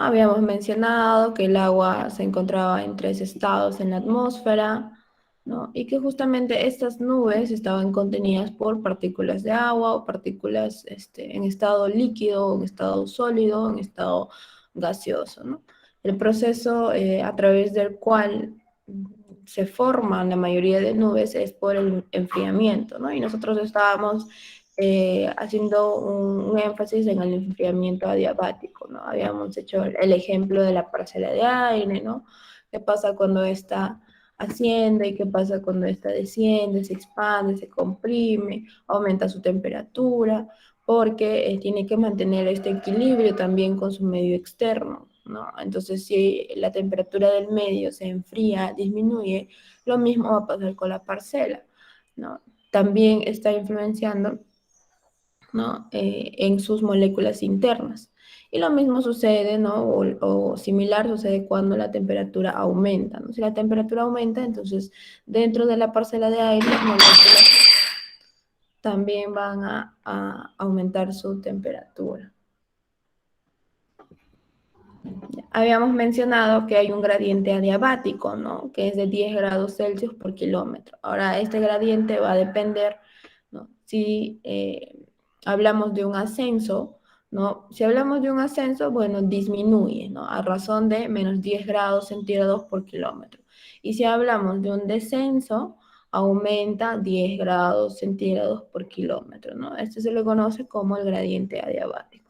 Habíamos mencionado que el agua se encontraba en tres estados en la atmósfera, ¿no? Y que justamente estas nubes estaban contenidas por partículas de agua o partículas en estado líquido, en estado sólido, en estado gaseoso, ¿no? El proceso a través del cual se forman la mayoría de nubes es por el enfriamiento, ¿no? Y nosotros estábamos haciendo un énfasis en el enfriamiento adiabático, ¿no? Habíamos hecho el ejemplo de la parcela de aire, ¿no? ¿Qué pasa cuando esta asciende y qué pasa cuando esta desciende, se expande, se comprime, aumenta su temperatura, porque tiene que mantener este equilibrio también con su medio externo, ¿no? Entonces, si la temperatura del medio se enfría, disminuye, lo mismo va a pasar con la parcela, ¿no? También está influenciando, ¿no? En sus moléculas internas. Y lo mismo sucede, ¿no? O similar sucede cuando la temperatura aumenta, ¿no? Si la temperatura aumenta, entonces dentro de la parcela de aire las moléculas también van a aumentar su temperatura. Habíamos mencionado que hay un gradiente adiabático, ¿no? Que es de 10 grados Celsius por kilómetro. Ahora, este gradiente va a depender, ¿no? Si hablamos de un ascenso, ¿no? Si hablamos de un ascenso, bueno, disminuye, ¿no? A razón de menos 10 grados centígrados por kilómetro. Y si hablamos de un descenso, aumenta 10 grados centígrados por kilómetro, ¿no? Este se le conoce como el gradiente adiabático.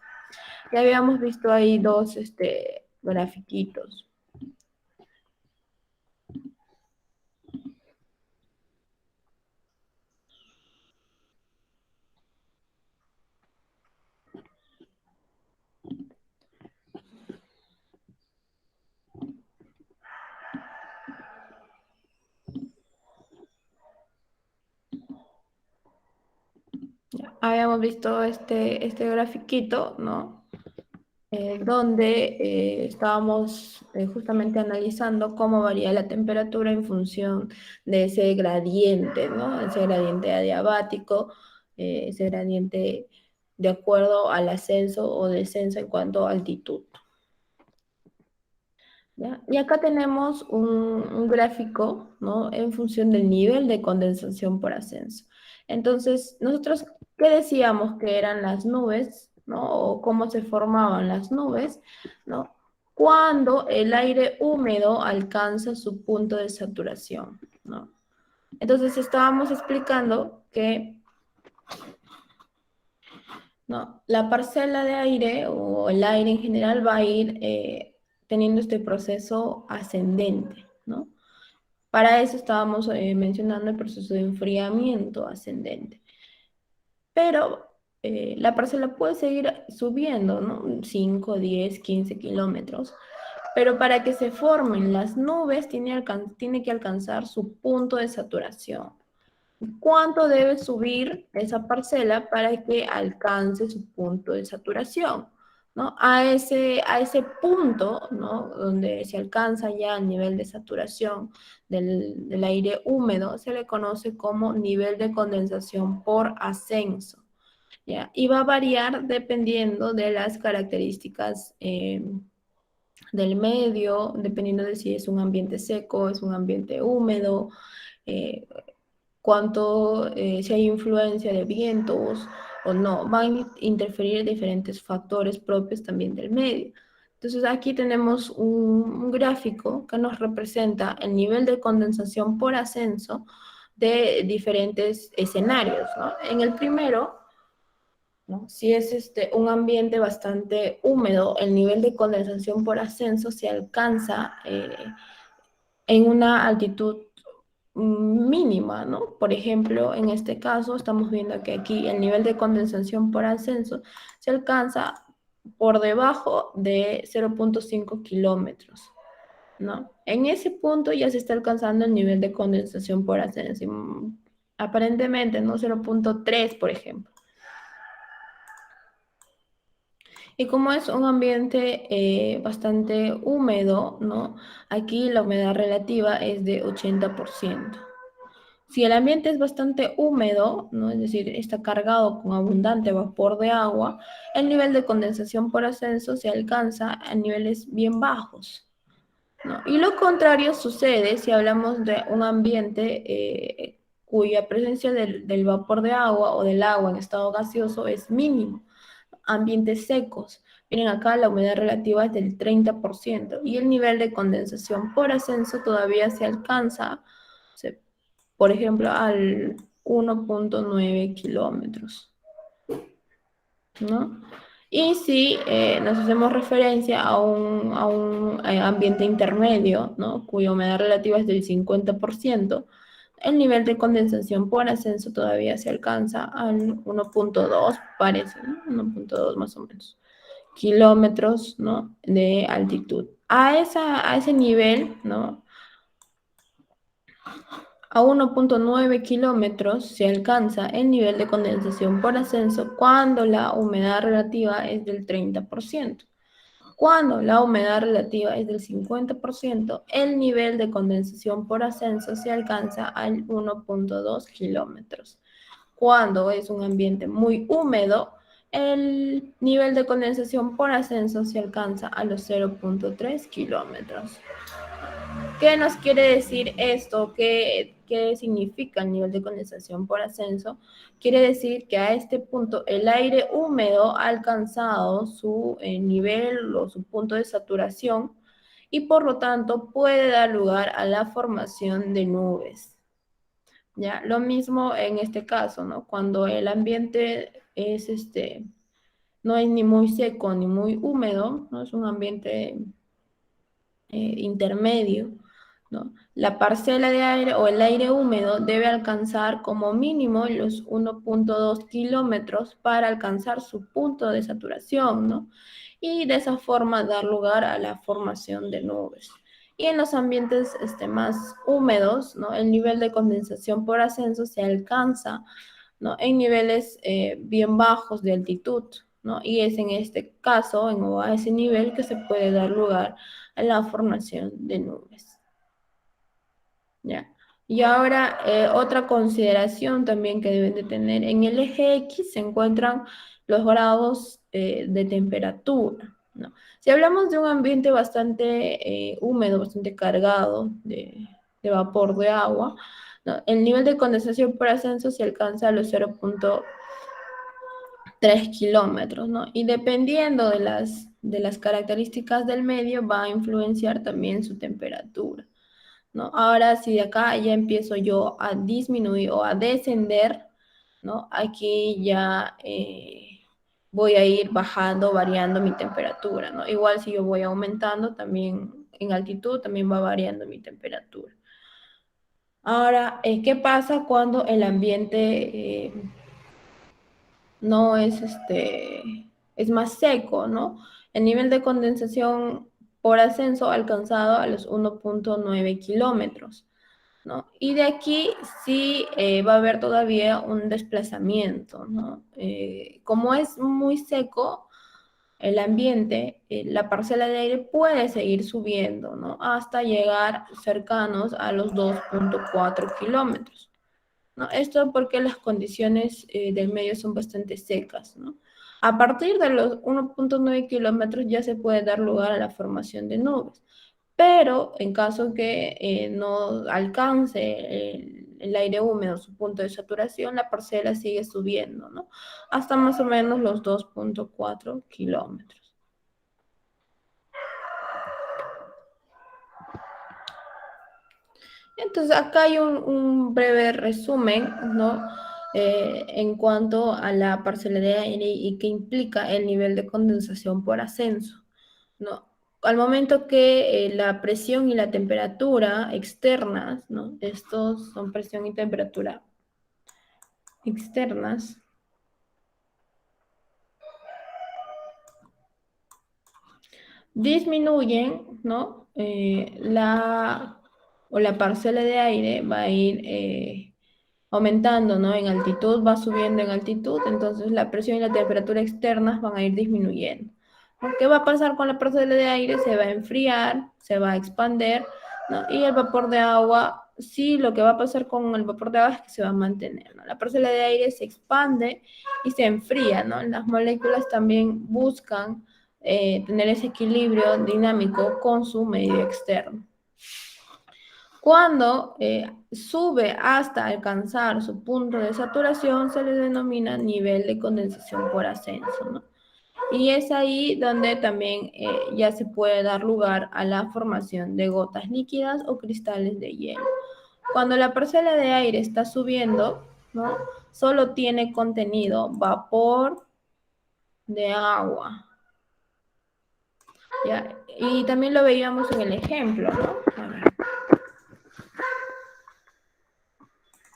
Ya habíamos visto ahí dos grafiquitos. Ya, habíamos visto este grafiquito, ¿no? Donde estábamos justamente analizando cómo varía la temperatura en función de ese gradiente, ¿no? Ese gradiente adiabático, ese gradiente de acuerdo al ascenso o descenso en cuanto a altitud. ¿Ya? Y acá tenemos un gráfico, ¿no? En función del nivel de condensación por ascenso. Entonces, nosotros, ¿qué decíamos que eran las nubes, ¿no? O cómo se formaban las nubes, ¿no? Cuando el aire húmedo alcanza su punto de saturación, ¿no? Entonces, estábamos explicando que, ¿no? La parcela de aire o el aire en general va a ir teniendo este proceso ascendente, ¿no? Para eso estábamos mencionando el proceso de enfriamiento ascendente. Pero la parcela puede seguir subiendo, ¿no? 5, 10, 15 kilómetros. Pero para que se formen las nubes tiene que alcanzar su punto de saturación. ¿Cuánto debe subir esa parcela para que alcance su punto de saturación? ¿No? A ese punto, ¿no? Donde se alcanza ya el nivel de saturación del aire húmedo, se le conoce como nivel de condensación por ascenso, ¿ya? Y va a variar dependiendo de las características del medio, dependiendo de si es un ambiente seco, es un ambiente húmedo, eh, si hay influencia de vientos o no, van a interferir diferentes factores propios también del medio. Entonces aquí tenemos un gráfico que nos representa el nivel de condensación por ascenso de diferentes escenarios, ¿no? En el primero, ¿no? Si es un ambiente bastante húmedo, el nivel de condensación por ascenso se alcanza en una altitud mínima, ¿no? Por ejemplo, en este caso estamos viendo que aquí el nivel de condensación por ascenso se alcanza por debajo de 0,5 kilómetros, ¿no? En ese punto ya se está alcanzando el nivel de condensación por ascenso, aparentemente, ¿no? 0,3, por ejemplo. Y como es un ambiente bastante húmedo, ¿no? Aquí la humedad relativa es de 80%. Si el ambiente es bastante húmedo, ¿no? Es decir, está cargado con abundante vapor de agua, el nivel de condensación por ascenso se alcanza a niveles bien bajos, ¿no? Y lo contrario sucede si hablamos de un ambiente cuya presencia del vapor de agua o del agua en estado gaseoso es mínimo. Ambientes secos. Miren acá, la humedad relativa es del 30% y el nivel de condensación por ascenso todavía se alcanza, por ejemplo, al 1.9 kilómetros, ¿no? Y si nos hacemos referencia a un ambiente intermedio, ¿no? Cuya humedad relativa es del 50%, el nivel de condensación por ascenso todavía se alcanza al 1.2, parece, ¿no? 1.2 más o menos kilómetros, ¿no? De altitud. A ese nivel, ¿no? A 1.9 kilómetros se alcanza el nivel de condensación por ascenso cuando la humedad relativa es del 30%. Cuando la humedad relativa es del 50%, el nivel de condensación por ascenso se alcanza al 1.2 kilómetros. Cuando es un ambiente muy húmedo, el nivel de condensación por ascenso se alcanza a los 0.3 kilómetros. ¿Qué nos quiere decir esto? ¿Qué significa el nivel de condensación por ascenso? Quiere decir que a este punto el aire húmedo ha alcanzado su nivel o su punto de saturación y por lo tanto puede dar lugar a la formación de nubes. ¿Ya? Lo mismo en este caso, ¿no? Cuando el ambiente es no es ni muy seco ni muy húmedo, ¿no? Es un ambiente intermedio, ¿no? La parcela de aire o el aire húmedo debe alcanzar como mínimo los 1.2 kilómetros para alcanzar su punto de saturación, ¿no? Y de esa forma dar lugar a la formación de nubes. Y en los ambientes más húmedos, ¿no? El nivel de condensación por ascenso se alcanza, ¿no? En niveles bien bajos de altitud, ¿no? Y es en este caso, a ese nivel, que se puede dar lugar a la formación de nubes. ¿Ya? Y ahora, otra consideración también que deben de tener, en el eje X se encuentran los grados de temperatura, ¿no? Si hablamos de un ambiente bastante húmedo, bastante cargado de vapor de agua, ¿no? El nivel de condensación por ascenso se alcanza a los 0.3 kilómetros, ¿no? Y dependiendo de las características del medio, va a influenciar también su temperatura, ¿no? Ahora, si de acá ya empiezo yo a disminuir o a descender, ¿no? Aquí ya voy a ir bajando, variando mi temperatura, ¿no? Igual si yo voy aumentando, también en altitud, también va variando mi temperatura. Ahora, ¿qué pasa cuando el ambiente no es es más seco, ¿no? El nivel de condensación por ascenso ha alcanzado a los 1.9 kilómetros, ¿no? Y de aquí sí va a haber todavía un desplazamiento, ¿no? Como es muy seco el ambiente, la parcela de aire puede seguir subiendo, ¿no? Hasta llegar cercanos a los 2.4 kilómetros, ¿no? Esto porque las condiciones del medio son bastante secas, ¿no? A partir de los 1.9 kilómetros ya se puede dar lugar a la formación de nubes, pero en caso que no alcance el aire húmedo su punto de saturación, la parcela sigue subiendo, ¿no? Hasta más o menos los 2.4 kilómetros. Entonces, acá hay un breve resumen, ¿no? En cuanto a la parcela de aire y qué implica el nivel de condensación por ascenso, ¿no? Al momento que la presión y la temperatura externas, ¿no? Estos son presión y temperatura externas, disminuyen, ¿no? La parcela de aire va a ir aumentando, ¿no? En altitud, va subiendo en altitud, entonces la presión y la temperatura externas van a ir disminuyendo. ¿Qué va a pasar con la parcela de aire? Se va a enfriar, se va a expander, ¿no? Y el vapor de agua sí lo que va a pasar con el vapor de agua es que se va a mantener, ¿no? La parcela de aire se expande y se enfría, ¿no? Las moléculas también buscan tener ese equilibrio dinámico con su medio externo. Cuando sube hasta alcanzar su punto de saturación, se le denomina nivel de condensación por ascenso, ¿no? Y es ahí donde también ya se puede dar lugar a la formación de gotas líquidas o cristales de hielo. Cuando la parcela de aire está subiendo, ¿no? Solo tiene contenido vapor de agua. ¿Ya? Y también lo veíamos en el ejemplo, ¿no? A ver.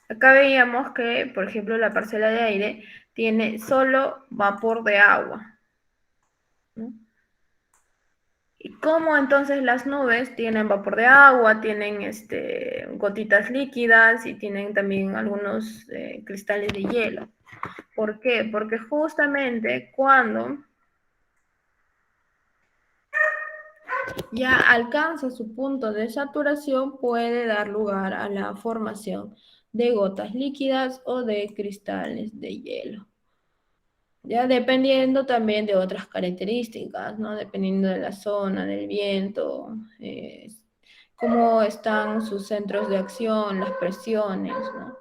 Acá veíamos que, por ejemplo, la parcela de aire tiene solo vapor de agua, ¿no? ¿Y cómo entonces las nubes tienen vapor de agua, tienen gotitas líquidas y tienen también algunos cristales de hielo? ¿Por qué? Porque justamente cuando ya alcanza su punto de saturación puede dar lugar a la formación de gotas líquidas o de cristales de hielo. Ya dependiendo también de otras características, ¿no? Dependiendo de la zona, del viento, cómo están sus centros de acción, las presiones, ¿no?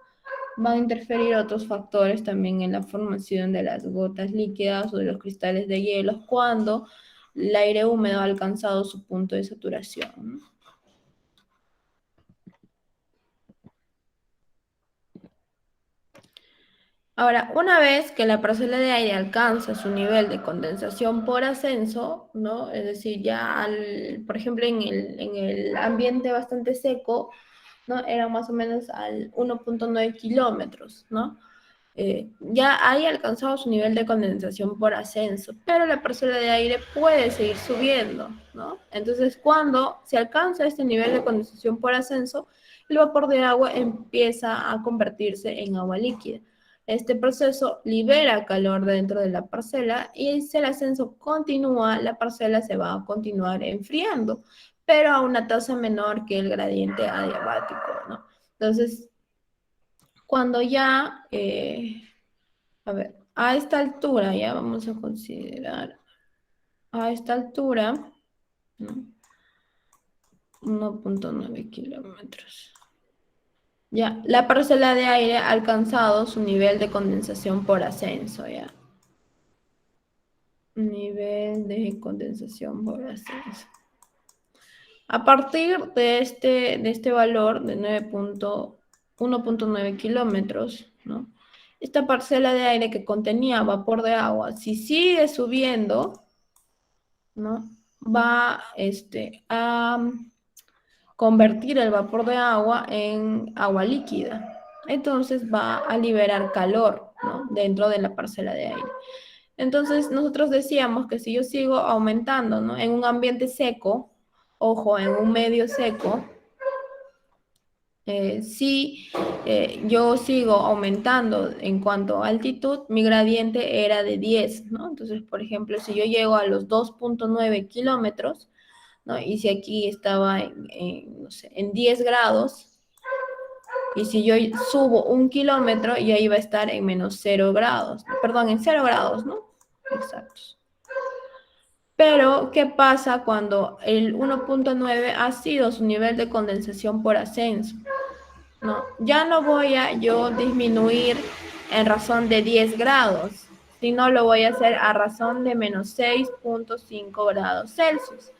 Van a interferir otros factores también en la formación de las gotas líquidas o de los cristales de hielo cuando el aire húmedo ha alcanzado su punto de saturación, ¿no? Ahora, una vez que la parcela de aire alcanza su nivel de condensación por ascenso, ¿no? Es decir, ya, por ejemplo, en el ambiente bastante seco, ¿no? Era más o menos al 1,9 kilómetros, ¿no? Ya haya alcanzado su nivel de condensación por ascenso, pero la parcela de aire puede seguir subiendo, ¿no? Entonces, cuando se alcanza este nivel de condensación por ascenso, el vapor de agua empieza a convertirse en agua líquida. Este proceso libera calor dentro de la parcela y si el ascenso continúa, la parcela se va a continuar enfriando, pero a una tasa menor que el gradiente adiabático, ¿no? Entonces, cuando ya, a ver, a esta altura, ya vamos a considerar, a esta altura, ¿no? 1,9 kilómetros. Ya, la parcela de aire ha alcanzado su nivel de condensación por ascenso, ya. Nivel de condensación por ascenso. A partir de este valor de 1,9 kilómetros, ¿no? Esta parcela de aire que contenía vapor de agua, si sigue subiendo, ¿no? Va a convertir el vapor de agua en agua líquida. Entonces va a liberar calor, ¿no? Dentro de la parcela de aire. Entonces nosotros decíamos que si yo sigo aumentando, ¿no? En un ambiente seco, ojo, en un medio seco, si yo sigo aumentando en cuanto a altitud, mi gradiente era de 10, ¿no? Entonces, por ejemplo, si yo llego a los 2,9 kilómetros, ¿no? Y si aquí estaba no sé, en 10 grados, y si yo subo 1 kilómetro, ya iba a estar en menos 0 grados, perdón, en 0 grados, ¿no? Exactos. Pero, ¿qué pasa cuando el 1,9 ha sido su nivel de condensación por ascenso? No, ya no voy a yo disminuir en razón de 10 grados, sino lo voy a hacer a razón de menos 6,5 grados Celsius.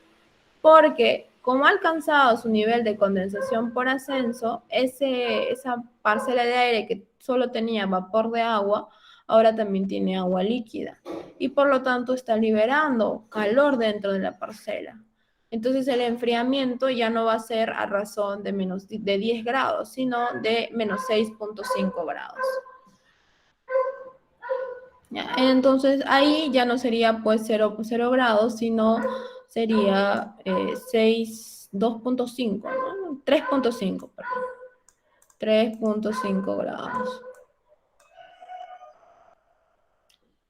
Porque como ha alcanzado su nivel de condensación por ascenso, esa parcela de aire que solo tenía vapor de agua, ahora también tiene agua líquida. Y por lo tanto está liberando calor dentro de la parcela. Entonces el enfriamiento ya no va a ser a razón de 10 grados, sino de menos 6,5 grados. ¿Ya? Entonces ahí ya no sería pues 0 grados, sino sería 2,5, ¿no? 3,5, perdón. 3,5 grados.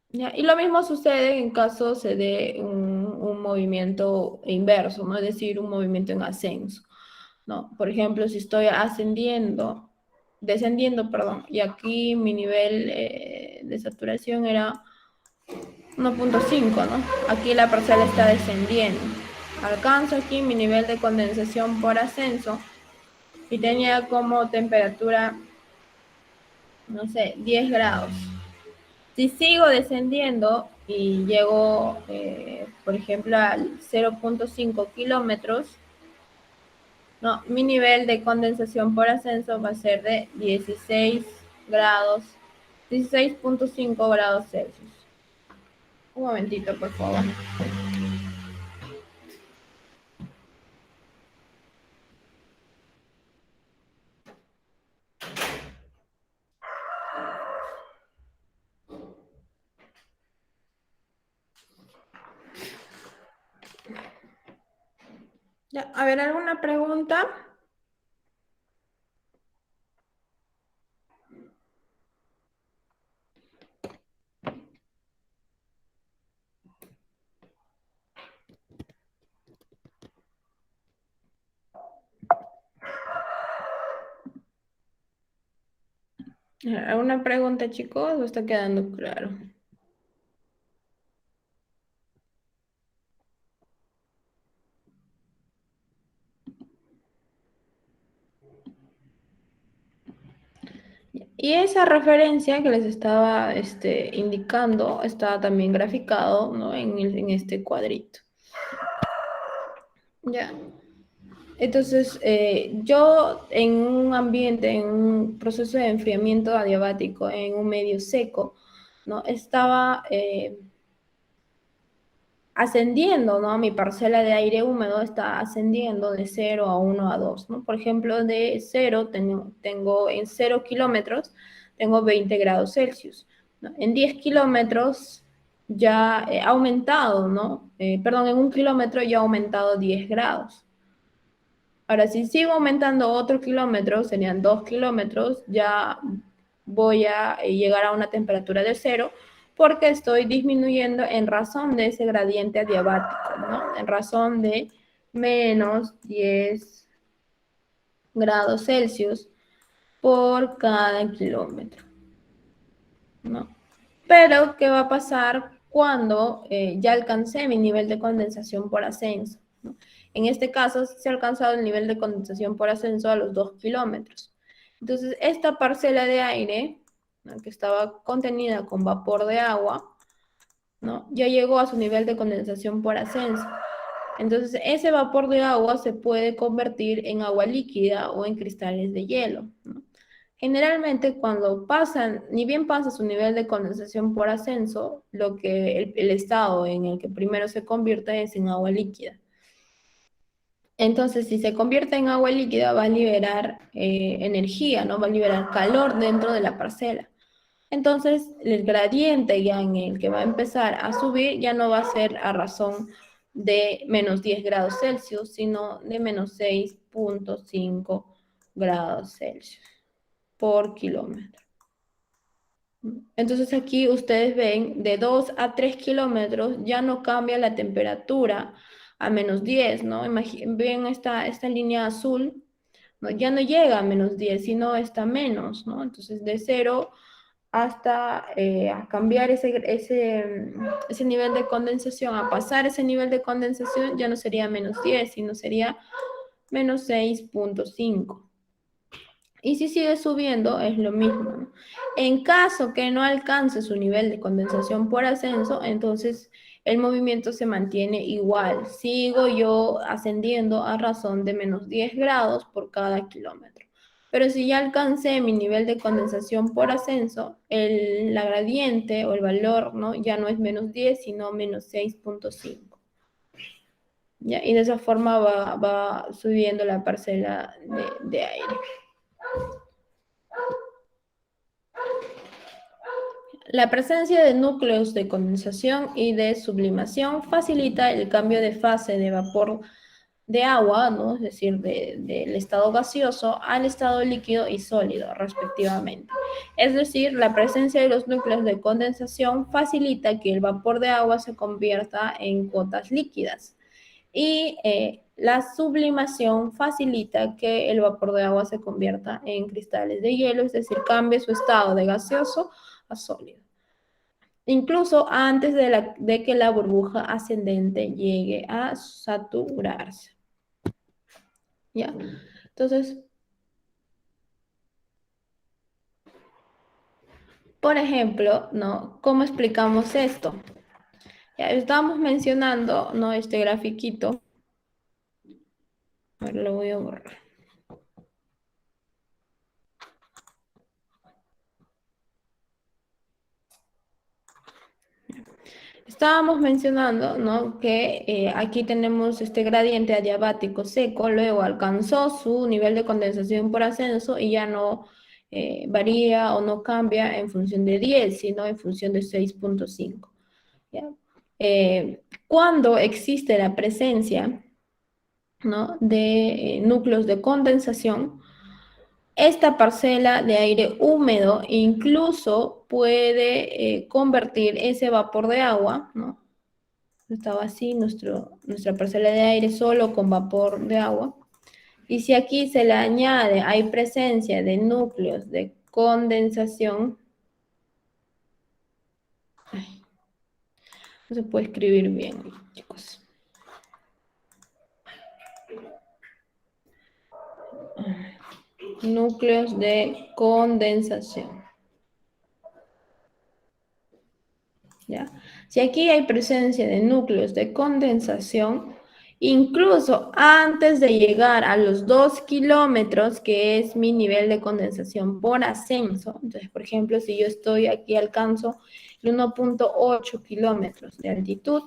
¿Ya? Y lo mismo sucede en caso se dé un movimiento inverso, ¿no? Es decir, un movimiento en ascenso. ¿no? Por ejemplo, si estoy descendiendo, perdón, y aquí mi nivel de saturación era 1.5, ¿no? Aquí la parcela está descendiendo. Alcanzo aquí mi nivel de condensación por ascenso y tenía como temperatura, no sé, 10 grados. Si sigo descendiendo y llego, por ejemplo, al 0.5 kilómetros, no, mi nivel de condensación por ascenso va a ser de 16 grados, 16.5 grados Celsius. Un momentito, por favor. Ya, a ver, ¿alguna pregunta? ¿Alguna pregunta, chicos? ¿O está quedando claro? Y esa referencia que les estaba indicando está también graficado, ¿no? En este cuadrito. Ya. Entonces, yo en un ambiente, en un proceso de enfriamiento adiabático, en un medio seco, ¿no? Estaba ascendiendo, ¿no? Mi parcela de aire húmedo está ascendiendo de 0 a 1 a 2, ¿no? Por ejemplo, de 0 tengo en 0 kilómetros, tengo 20 grados Celsius, ¿no? En 10 kilómetros ya he aumentado, ¿no? Perdón, en 1 kilómetro ya ha aumentado 10 grados. Ahora, si sigo aumentando otro kilómetro, serían 2 kilómetros, ya voy a llegar a una temperatura de 0 porque estoy disminuyendo en razón de ese gradiente adiabático, ¿no? En razón de menos 10 grados Celsius por cada kilómetro, ¿no? Pero, ¿qué va a pasar cuando ya alcancé mi nivel de condensación por ascenso? ¿No? En este caso, se ha alcanzado el nivel de condensación por ascenso a los 2 kilómetros. Entonces, esta parcela de aire, ¿no? Que estaba contenida con vapor de agua, ¿no? Ya llegó a su nivel de condensación por ascenso. Entonces, ese vapor de agua se puede convertir en agua líquida o en cristales de hielo, ¿no? Generalmente, cuando pasan, ni bien pasa su nivel de condensación por ascenso, lo que el estado en el que primero se convierte es en agua líquida. Entonces, si se convierte en agua líquida, va a liberar energía, ¿no? Va a liberar calor dentro de la parcela. Entonces, el gradiente ya en el que va a empezar a subir ya no va a ser a razón de menos 10 grados Celsius, sino de menos 6.5 grados Celsius por kilómetro. Entonces aquí ustedes ven de 2 a 3 kilómetros ya no cambia la temperatura a menos 10, ¿no? Ven esta línea azul, ¿no? Ya no llega a menos 10, sino está menos, ¿no? Entonces de 0 hasta a cambiar ese nivel de condensación, a pasar ese nivel de condensación, ya no sería menos 10, sino sería menos 6.5. Y si sigue subiendo, es lo mismo, ¿no? En caso que no alcance su nivel de condensación por ascenso, entonces el movimiento se mantiene igual. Sigo yo ascendiendo a razón de menos 10 grados por cada kilómetro. Pero si ya alcancé mi nivel de condensación por ascenso, la gradiente o el valor, ¿no? Ya no es menos 10, sino menos 6.5. ¿Ya? Y de esa forma va subiendo la parcela de aire. La presencia de núcleos de condensación y de sublimación facilita el cambio de fase de vapor de agua, ¿no? Es decir, del estado gaseoso al estado líquido y sólido, respectivamente. Es decir, la presencia de los núcleos de condensación facilita que el vapor de agua se convierta en gotas líquidas. Y La sublimación facilita que el vapor de agua se convierta en cristales de hielo, es decir, cambie su estado de gaseoso a sólido, incluso antes de que la burbuja ascendente llegue a saturarse. ¿Ya? Entonces, por ejemplo, ¿no? ¿Cómo explicamos esto? Ya estábamos mencionando, ¿no? Este grafiquito. A ver, lo voy a borrar. Estábamos mencionando, ¿no? Que aquí tenemos este gradiente adiabático seco, luego alcanzó su nivel de condensación por ascenso y ya no varía o no cambia en función de 10, sino en función de 6.5. ¿Ya? Cuando existe la presencia, ¿no? de núcleos de condensación, esta parcela de aire húmedo incluso puede convertir ese vapor de agua, ¿no? Estaba así nuestra parcela de aire solo con vapor de agua. Y si aquí se le añade, hay presencia de núcleos de condensación, ay, no se puede escribir bien, chicos. Núcleos de condensación. ¿Ya? Si aquí hay presencia de núcleos de condensación, incluso antes de llegar a los 2 kilómetros, que es mi nivel de condensación por ascenso, entonces, por ejemplo, si yo estoy aquí, alcanzo 1.8 kilómetros de altitud,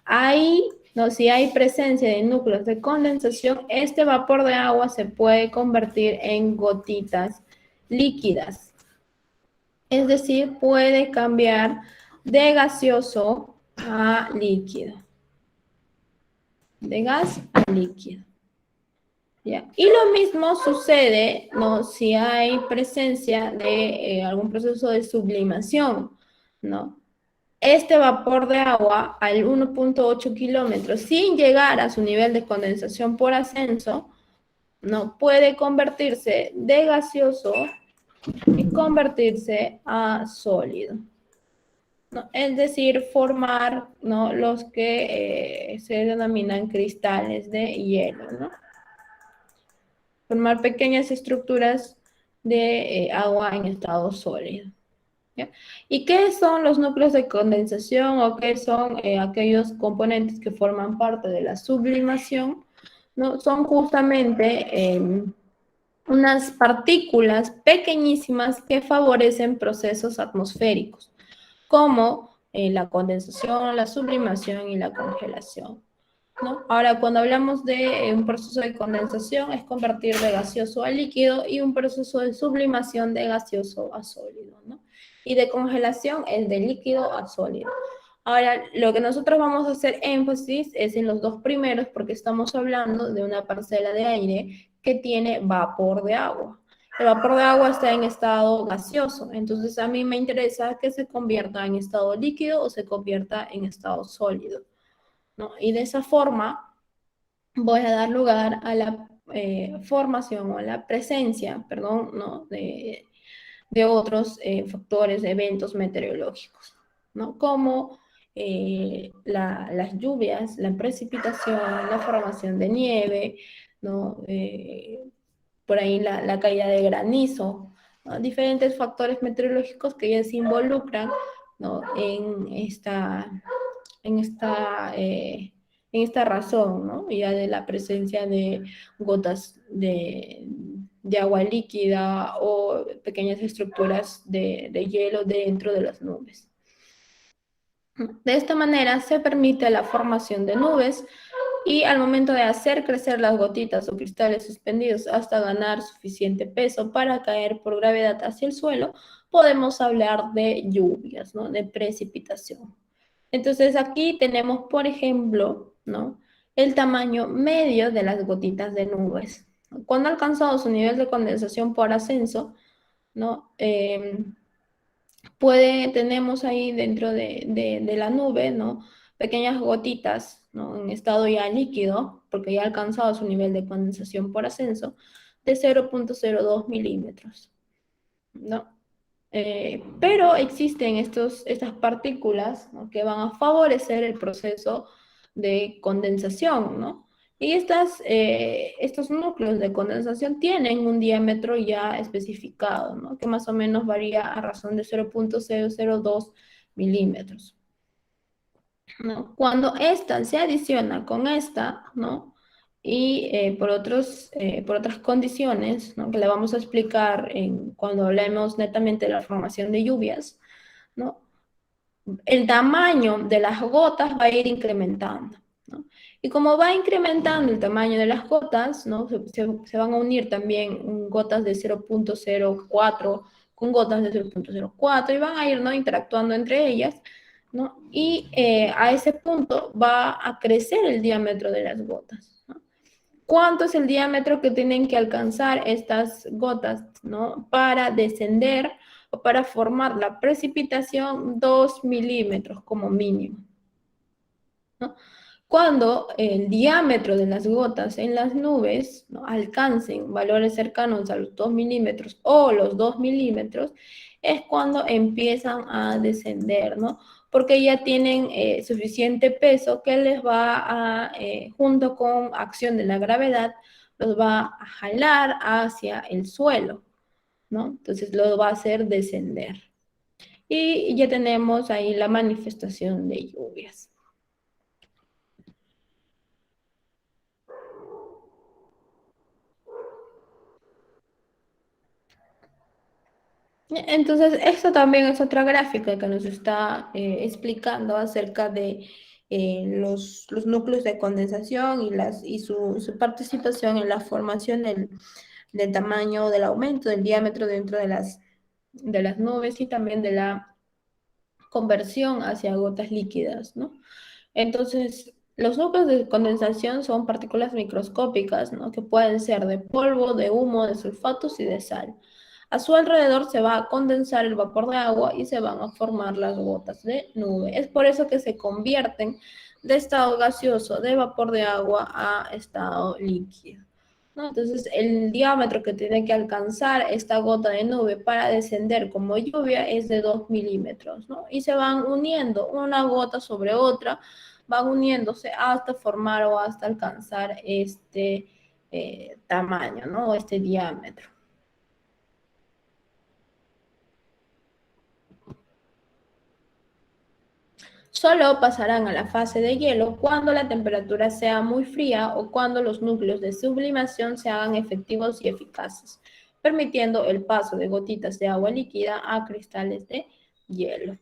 ahí, ¿no? Si hay presencia de núcleos de condensación, este vapor de agua se puede convertir en gotitas líquidas. Es decir, puede cambiar de gaseoso a líquido. De gas a líquido. ¿Ya? Y lo mismo sucede, ¿no? Si hay presencia de algún proceso de sublimación, ¿no? Este vapor de agua al 1.8 kilómetros, sin llegar a su nivel de condensación por ascenso, ¿no? Puede convertirse de gaseoso y convertirse a sólido. ¿No? Es decir, formar, ¿no? Los que se denominan cristales de hielo, ¿no? Formar pequeñas estructuras de agua en estado sólido. ¿Ya? ¿Y qué son los núcleos de condensación o qué son aquellos componentes que forman parte de la sublimación? ¿No? Son justamente unas partículas pequeñísimas que favorecen procesos atmosféricos, como la condensación, la sublimación y la congelación, ¿no? Ahora, cuando hablamos de un proceso de condensación, es convertir de gaseoso a líquido, y un proceso de sublimación de gaseoso a sólido, ¿no? Y de congelación es de líquido a sólido. Ahora, lo que nosotros vamos a hacer énfasis es en los dos primeros, porque estamos hablando de una parcela de aire que tiene vapor de agua. El vapor de agua está en estado gaseoso, entonces a mí me interesa que se convierta en estado líquido o se convierta en estado sólido, ¿no? Y de esa forma voy a dar lugar a la formación o a la presencia, perdón, ¿no? de otros factores, eventos meteorológicos, ¿no? Como las lluvias, la precipitación, la formación de nieve, ¿no? Por ahí la caída de granizo, ¿no? Diferentes factores meteorológicos que ya se involucran, ¿no? En esta, en esta razón, ¿no? Ya de la presencia de gotas de agua líquida o pequeñas estructuras de hielo dentro de las nubes. De esta manera se permite la formación de nubes, y al momento de hacer crecer las gotitas o cristales suspendidos hasta ganar suficiente peso para caer por gravedad hacia el suelo, podemos hablar de lluvias, ¿no? De precipitación. Entonces aquí tenemos, por ejemplo, ¿no? El tamaño medio de las gotitas de nubes. Cuando ha alcanzado su nivel de condensación por ascenso, ¿no? Tenemos ahí dentro de la nube, ¿no? pequeñas gotitas, ¿no? En estado ya líquido, porque ya ha alcanzado su nivel de condensación por ascenso, de 0,02 milímetros, ¿no? Pero existen estas partículas, ¿no? Que van a favorecer el proceso de condensación, ¿no? Y estos núcleos de condensación tienen un diámetro ya especificado, ¿no? Que más o menos varía a razón de 0,002 milímetros, ¿no? Cuando esta se adiciona con esta, ¿no? Y por otras condiciones, ¿no? Que le vamos a explicar cuando hablemos netamente de la formación de lluvias, ¿no? El tamaño de las gotas va a ir incrementando, ¿no? Y como va incrementando el tamaño de las gotas, ¿no? Se van a unir también gotas de 0,04 con gotas de 0,04 y van a ir, ¿no? Interactuando entre ellas, ¿no? Y a ese punto va a crecer el diámetro de las gotas, ¿no? ¿Cuánto es el diámetro que tienen que alcanzar estas gotas, ¿no? Para descender o para formar la precipitación? 2 milímetros como mínimo, ¿no? Cuando el diámetro de las gotas en las nubes, ¿no? Alcancen valores cercanos a los 2 milímetros o los 2 milímetros, es cuando empiezan a descender, ¿no? Porque ya tienen suficiente peso que les va junto con acción de la gravedad, los va a jalar hacia el suelo, ¿no? Entonces lo va a hacer descender. Y ya tenemos ahí la manifestación de lluvias. Entonces, esto también es otra gráfica que nos está explicando acerca de los núcleos de condensación y su participación en la formación del tamaño, del aumento del diámetro dentro de las nubes y también de la conversión hacia gotas líquidas, ¿no? Entonces, los núcleos de condensación son partículas microscópicas, ¿no? Que pueden ser de polvo, de humo, de sulfatos y de sal. A su alrededor se va a condensar el vapor de agua y se van a formar las gotas de nube. Es por eso que se convierten de estado gaseoso, de vapor de agua, a estado líquido, ¿no? Entonces, el diámetro que tiene que alcanzar esta gota de nube para descender como lluvia es de 2 milímetros, ¿no? Y se van uniendo una gota sobre otra, van uniéndose hasta formar o hasta alcanzar este tamaño, ¿no? O este diámetro. Solo pasarán a la fase de hielo cuando la temperatura sea muy fría o cuando los núcleos de sublimación se hagan efectivos y eficaces, permitiendo el paso de gotitas de agua líquida a cristales de hielo.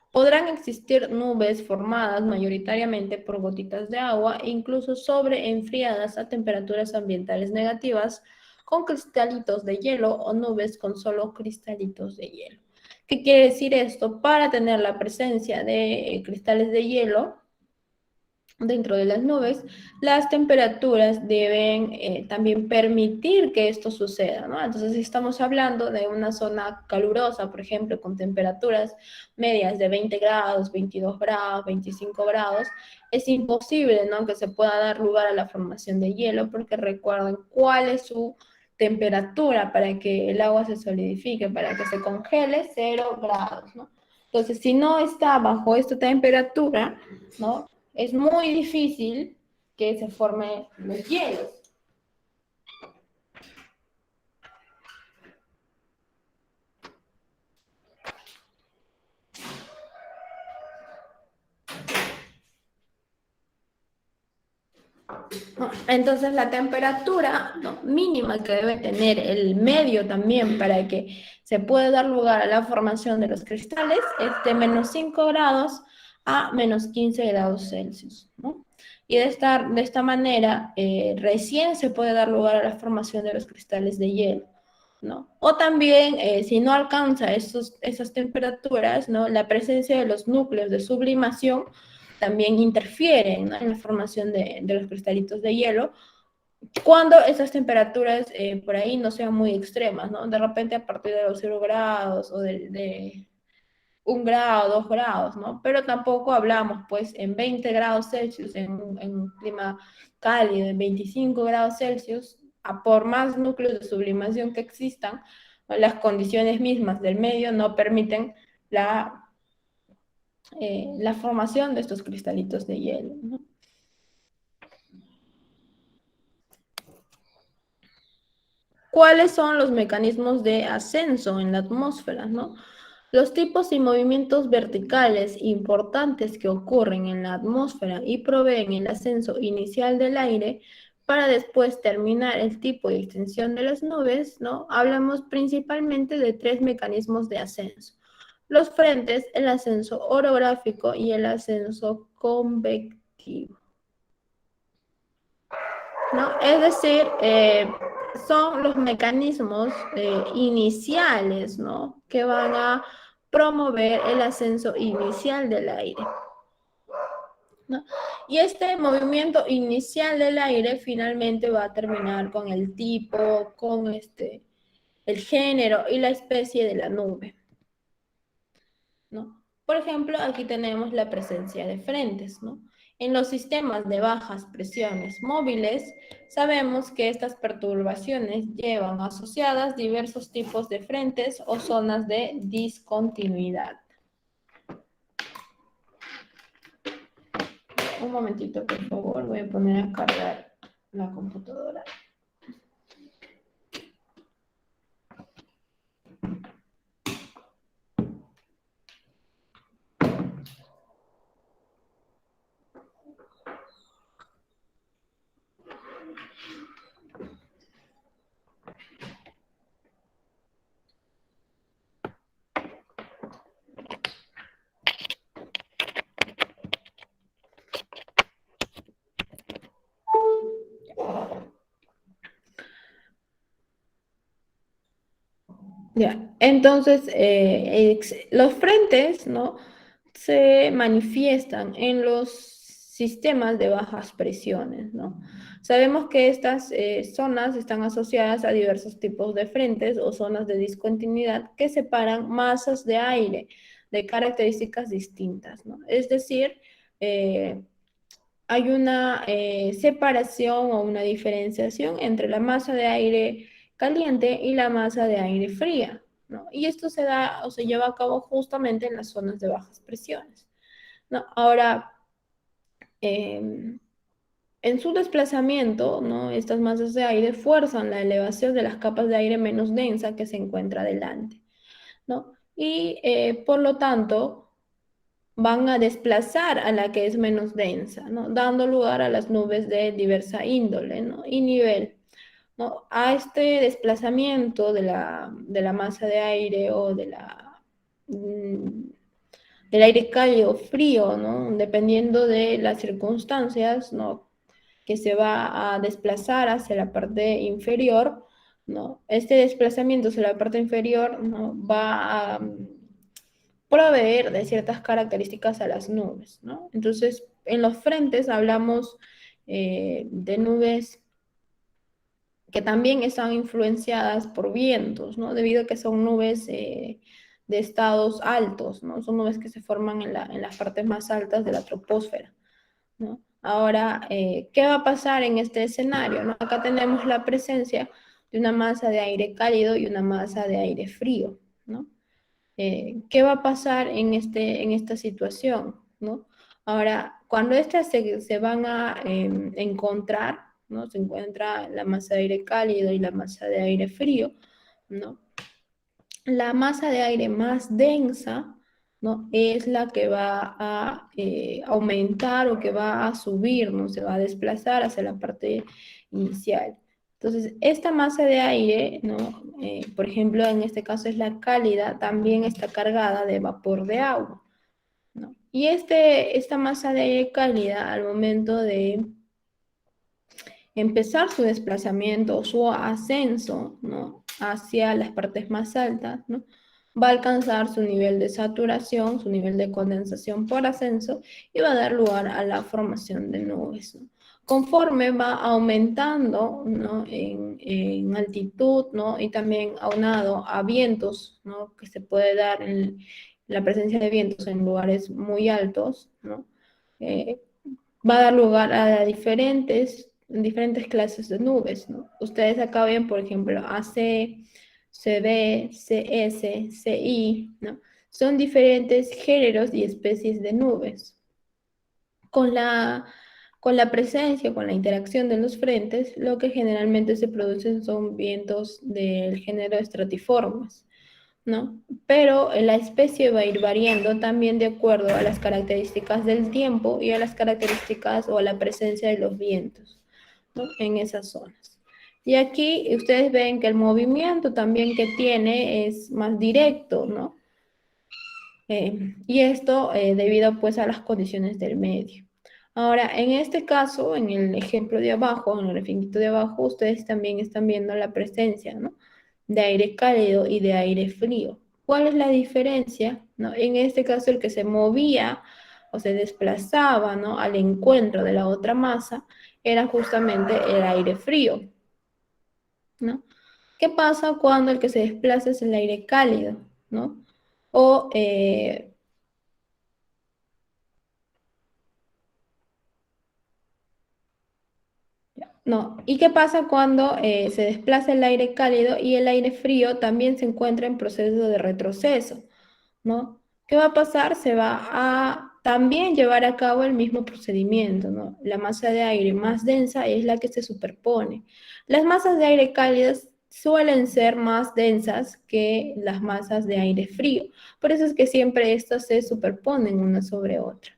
Podrán existir nubes formadas mayoritariamente por gotitas de agua e incluso sobreenfriadas a temperaturas ambientales negativas con cristalitos de hielo o nubes con solo cristalitos de hielo. ¿Qué quiere decir esto? Para tener la presencia de cristales de hielo dentro de las nubes, las temperaturas deben también permitir que esto suceda, ¿no? Entonces, si estamos hablando de una zona calurosa, por ejemplo, con temperaturas medias de 20 grados, 22 grados, 25 grados, es imposible, ¿no? Que se pueda dar lugar a la formación de hielo, porque recuerden cuál es su temperatura para que el agua se solidifique, para que se congele, 0 grados, ¿no? Entonces, si no está bajo esta temperatura, ¿no? Es muy difícil que se formen los hielos. Entonces la temperatura, ¿no?, mínima que debe tener el medio también para que se pueda dar lugar a la formación de los cristales es de menos 5 grados a menos 15 grados Celsius, ¿no? Y de esta manera recién se puede dar lugar a la formación de los cristales de hielo, ¿no? O también, si no alcanza esas temperaturas, ¿no?, la presencia de los núcleos de sublimación también interfieren, ¿no?, en la formación de los cristalitos de hielo, cuando esas temperaturas por ahí no sean muy extremas, ¿no? De repente a partir de los 0 grados o 1 grado, 2 grados, ¿no? Pero tampoco hablamos, pues, en 20 grados Celsius, en un clima cálido, en 25 grados Celsius, a por más núcleos de sublimación que existan, ¿no? Las condiciones mismas del medio no permiten la formación de estos cristalitos de hielo, ¿no? ¿Cuáles son los mecanismos de ascenso en la atmósfera, no? Los tipos y movimientos verticales importantes que ocurren en la atmósfera y proveen el ascenso inicial del aire para después terminar el tipo y extensión de las nubes, ¿no? Hablamos principalmente de 3 mecanismos de ascenso. Los frentes, el ascenso orográfico y el ascenso convectivo, ¿no? Es decir, son los mecanismos iniciales, ¿no? Que van a promover el ascenso inicial del aire, ¿no? Y este movimiento inicial del aire finalmente va a terminar con el tipo, con el género y la especie de la nube, ¿no? Por ejemplo, aquí tenemos la presencia de frentes, ¿no? En los sistemas de bajas presiones móviles, sabemos que estas perturbaciones llevan asociadas diversos tipos de frentes o zonas de discontinuidad. Un momentito, por favor, voy a poner a cargar la computadora. Ya, entonces los frentes, ¿no? Se manifiestan en los sistemas de bajas presiones, ¿no? Sabemos que estas zonas están asociadas a diversos tipos de frentes o zonas de discontinuidad que separan masas de aire de características distintas, ¿no? Es decir, hay una separación o una diferenciación entre la masa de aire caliente y la masa de aire fría, ¿no? Y esto se da o se lleva a cabo justamente en las zonas de bajas presiones, ¿no? Ahora, en su desplazamiento, ¿no? Estas masas de aire fuerzan la elevación de las capas de aire menos densa que se encuentra delante, ¿no? Y por lo tanto, van a desplazar a la que es menos densa, ¿no? Dando lugar a las nubes de diversa índole, ¿no? Y nivel, ¿no? A este desplazamiento de la masa de aire o del aire cálido o frío, ¿no? Dependiendo de las circunstancias, ¿no? Que se va a desplazar hacia la parte inferior, ¿no? Este desplazamiento hacia la parte inferior, ¿no? Va a proveer de ciertas características a las nubes, ¿no? Entonces, en los frentes hablamos de nubes que también están influenciadas por vientos, ¿no? Debido a que son nubes de estados altos, ¿no? Son nubes que se forman en las partes más altas de la troposfera, ¿no? Ahora, ¿qué va a pasar en este escenario, ¿no? Acá tenemos la presencia de una masa de aire cálido y una masa de aire frío, ¿no? ¿Qué va a pasar en esta situación, ¿no? Ahora, cuando estas se van a encontrar, ¿no? Se encuentra la masa de aire cálido y la masa de aire frío, ¿no? La masa de aire más densa, ¿no? Es la que va a aumentar o que va a subir, ¿no? Se va a desplazar hacia la parte inicial. Entonces, esta masa de aire, ¿no? Por ejemplo, en este caso es la cálida, también está cargada de vapor de agua, ¿no? Y esta masa de aire cálida, al momento de empezar su desplazamiento, su ascenso, ¿no? Hacia las partes más altas, ¿no? Va a alcanzar su nivel de saturación, su nivel de condensación por ascenso y va a dar lugar a la formación de nubes, ¿no? Conforme va aumentando, ¿no? en altitud, ¿no? Y también aunado a vientos, ¿no? Que se puede dar la presencia de vientos en lugares muy altos, ¿no? Eh, Va a dar lugar a diferentes clases de nubes, ¿no? Ustedes acá ven, por ejemplo, AC, CB, CS, CI, ¿no? Son diferentes géneros y especies de nubes. Con con la presencia, con la interacción de los frentes, lo que generalmente se producen son vientos del género estratiformes, ¿no? Pero la especie va a ir variando también de acuerdo a las características del tiempo y a las características o a la presencia de los vientos, ¿no? En esas zonas. Y aquí ustedes ven que el movimiento también que tiene es más directo, ¿no? Y esto debido pues a las condiciones del medio. Ahora, en este caso, en el ejemplo de abajo, en el refinito de abajo, ustedes también están viendo la presencia, ¿no? De aire cálido y de aire frío. ¿Cuál es la diferencia? ¿No? En este caso, el que se movía o se desplazaba, ¿no? Al encuentro de la otra masa era justamente el aire frío, ¿no? ¿Qué pasa cuando el que se desplaza es el aire cálido, ¿no? O no, ¿y qué pasa cuando se desplaza el aire cálido y el aire frío también se encuentra en proceso de retroceso, ¿no? ¿Qué va a pasar? Se va a también llevar a cabo el mismo procedimiento, ¿no? La masa de aire más densa es la que se superpone. Las masas de aire cálidas suelen ser más densas que las masas de aire frío, por eso es que siempre estas se superponen una sobre otra,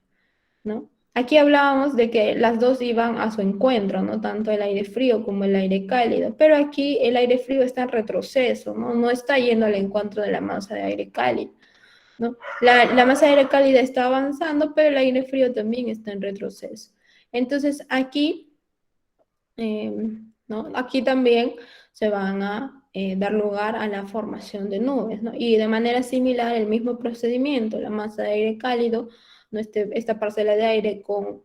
¿no? Aquí hablábamos de que las dos iban a su encuentro, ¿no? Tanto el aire frío como el aire cálido, pero aquí el aire frío está en retroceso, ¿no? No está yendo al encuentro de la masa de aire cálido, ¿no? La masa de aire cálida está avanzando, pero el aire frío también está en retroceso. Entonces aquí, eh, ¿no? Aquí también se van a dar lugar a la formación de nubes, ¿no? Y de manera similar, el mismo procedimiento, la masa de aire cálido, ¿no? Esta parcela de aire con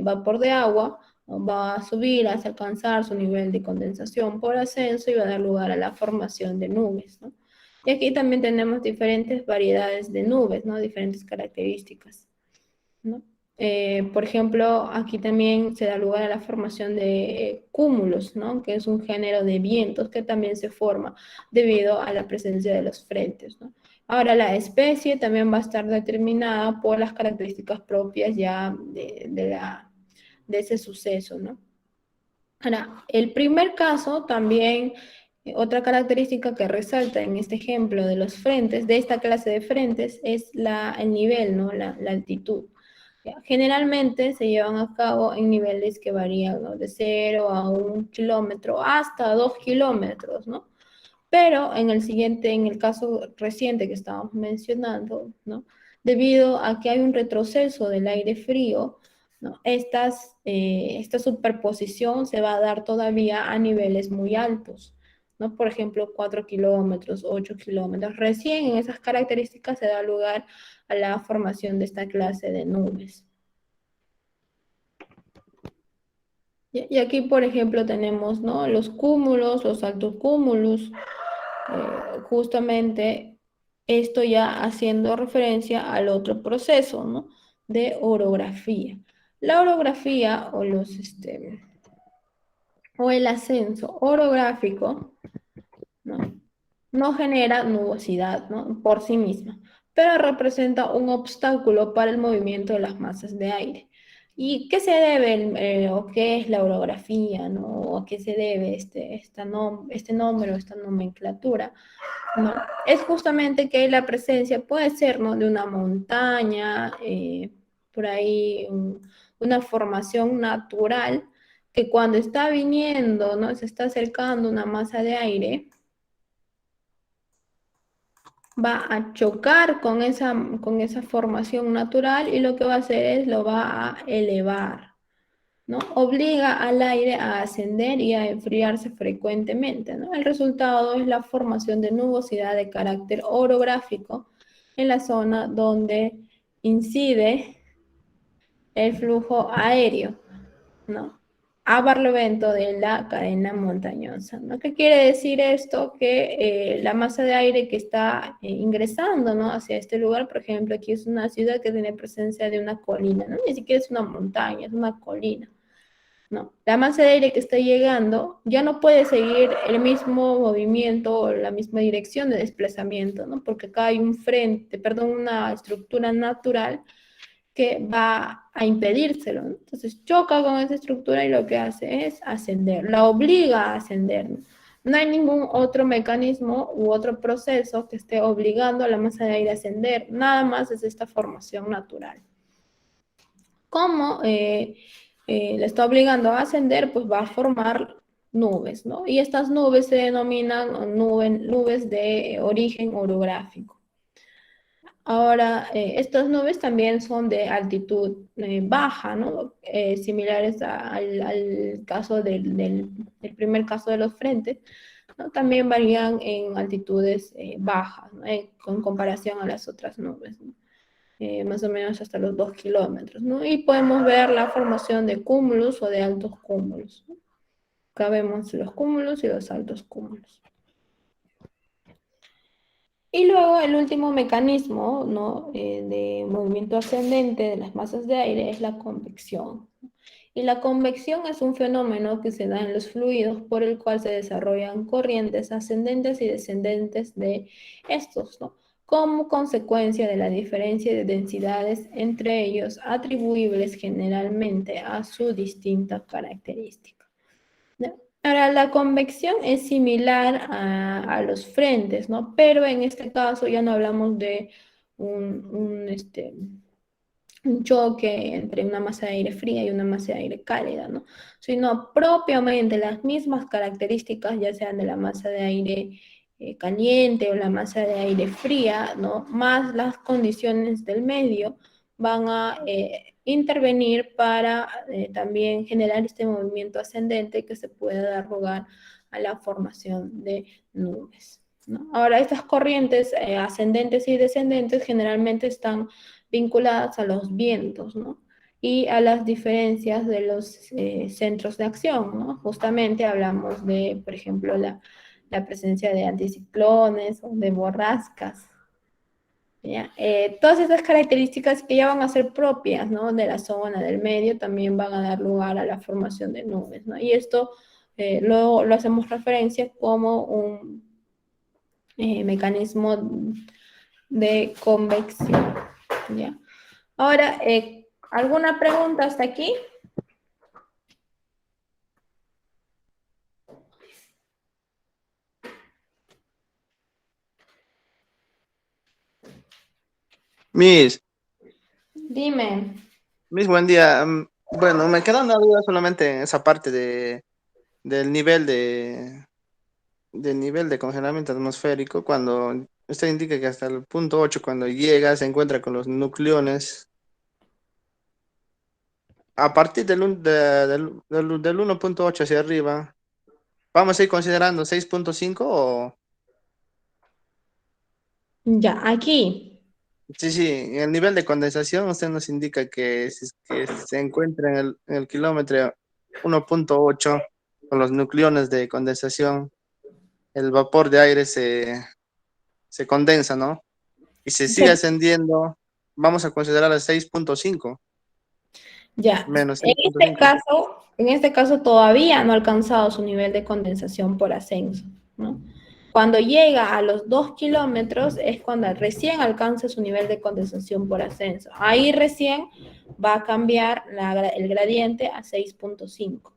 vapor de agua, ¿no? Va a subir hasta alcanzar su nivel de condensación por ascenso y va a dar lugar a la formación de nubes, ¿no? Y aquí también tenemos diferentes variedades de nubes, ¿no? Diferentes características, ¿no? Por ejemplo, aquí también se da lugar a la formación de cúmulos, ¿no? Que es un género de vientos que también se forma debido a la presencia de los frentes, ¿no? Ahora, la especie también va a estar determinada por las características propias ya de ese suceso, ¿no? Ahora, el primer caso también, otra característica que resalta en este ejemplo de los frentes, de esta clase de frentes, es el nivel, ¿no? La altitud. Generalmente se llevan a cabo en niveles que varían, ¿no? De 0 a 1 kilómetro hasta 2 kilómetros, ¿no? Pero en el caso reciente que estábamos mencionando, ¿no? Debido a que hay un retroceso del aire frío, ¿no? Esta superposición se va a dar todavía a niveles muy altos, ¿no? Por ejemplo, 4 kilómetros, 8 kilómetros. Recién en esas características se da lugar a la formación de esta clase de nubes. Y aquí, por ejemplo, tenemos, ¿no? Los cúmulos, los altos cúmulos, justamente esto ya haciendo referencia al otro proceso, ¿no? De orografía. La orografía o el ascenso orográfico, ¿no? No genera nubosidad, ¿no? Por sí misma, pero representa un obstáculo para el movimiento de las masas de aire. ¿Y qué se debe o qué es la orografía, ¿no? ¿O a qué se debe este nombre o esta nomenclatura? ¿No? Es justamente que la presencia puede ser, ¿no? De una montaña, por ahí una formación natural que cuando está viniendo, ¿no? Se está acercando una masa de aire, va a chocar con esa formación natural y lo que va a hacer es lo va a elevar, ¿no? Obliga al aire a ascender y a enfriarse frecuentemente, ¿no? El resultado es la formación de nubosidad de carácter orográfico en la zona donde incide el flujo aéreo, ¿no? a barlovento de la cadena montañosa, ¿no? ¿Qué quiere decir esto? Que la masa de aire que está ingresando, ¿no? Hacia este lugar, por ejemplo, aquí es una ciudad que tiene presencia de una colina, ¿no? Ni siquiera es una montaña, es una colina, ¿no? La masa de aire que está llegando ya no puede seguir el mismo movimiento o la misma dirección de desplazamiento, ¿no? Porque acá hay un frente, perdón, una estructura natural que va a impedírselo, ¿no? Entonces choca con esa estructura y lo que hace es ascender, la obliga a ascender, ¿no? No hay ningún otro mecanismo u otro proceso que esté obligando a la masa de aire a ascender, nada más es esta formación natural. ¿Cómo le está obligando a ascender? Pues va a formar nubes, ¿no? Y estas nubes se denominan nubes de origen orográfico. Ahora, estas nubes también son de altitud baja, ¿no? Similares al caso del primer caso de los frentes, ¿no? También varían en altitudes bajas, ¿no? Con comparación a las otras nubes, ¿no? Más o menos hasta los 2 kilómetros, ¿no? Y podemos ver la formación de cúmulos o de altos cúmulos, ¿no? Acá vemos los cúmulos y los altos cúmulos. Y luego el último mecanismo, ¿no? De movimiento ascendente de las masas de aire es la convección. Y la convección es un fenómeno que se da en los fluidos por el cual se desarrollan corrientes ascendentes y descendentes de estos, ¿no? Como consecuencia de la diferencia de densidades entre ellos atribuibles generalmente a su distinta característica. Ahora, la convección es similar a los frentes, ¿no? Pero en este caso ya no hablamos de un choque entre una masa de aire fría y una masa de aire cálida, ¿no? Sino propiamente las mismas características, ya sean de la masa de aire caliente o la masa de aire fría, ¿no? Más las condiciones del medio van a intervenir para también generar este movimiento ascendente que se puede dar lugar a la formación de nubes, ¿no? Ahora, estas corrientes ascendentes y descendentes generalmente están vinculadas a los vientos, ¿no? Y a las diferencias de los centros de acción, ¿no? Justamente hablamos de, por ejemplo, la presencia de anticiclones o de borrascas, ¿ya? Todas estas características que ya van a ser propias, ¿no? De la zona del medio también van a dar lugar a la formación de nubes, ¿no? Y esto lo hacemos referencia como un mecanismo de convección, ¿ya? Ahora, ¿alguna pregunta hasta aquí? Miss, Dime. Miss, buen día. Bueno, me queda una duda solamente en esa parte del del nivel de congelamiento atmosférico, cuando usted indica que hasta el punto 8 cuando llega, se encuentra con los nucleones. A partir del 1.8 hacia arriba, ¿vamos a ir considerando 6.5 o...? Ya, aquí. Sí, sí, en el nivel de condensación usted nos indica que, que se encuentra en el kilómetro 1.8 con los nucleones de condensación, el vapor de aire se condensa, ¿no? Y se sigue se- ascendiendo, vamos a considerar el 6.5 ya, menos 6.5. en este caso todavía no ha alcanzado su nivel de condensación por ascenso, ¿no? Cuando llega a los 2 kilómetros es cuando recién alcanza su nivel de condensación por ascenso. Ahí recién va a cambiar el gradiente a 6.5.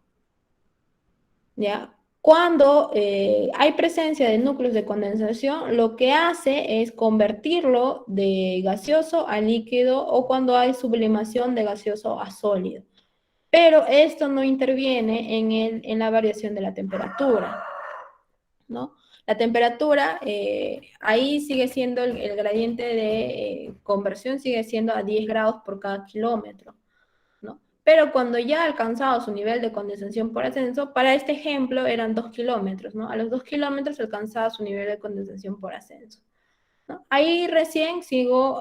¿Ya? Cuando hay presencia de núcleos de condensación, lo que hace es convertirlo de gaseoso a líquido o cuando hay sublimación de gaseoso a sólido. Pero esto no interviene en la variación de la temperatura, ¿no? La temperatura, ahí sigue siendo el gradiente de conversión, sigue siendo a 10 grados por cada kilómetro, ¿no? Pero cuando ya ha alcanzado su nivel de condensación por ascenso, para este ejemplo eran 2 kilómetros, ¿no? A los 2 kilómetros alcanzaba su nivel de condensación por ascenso, ¿no? Ahí recién sigo,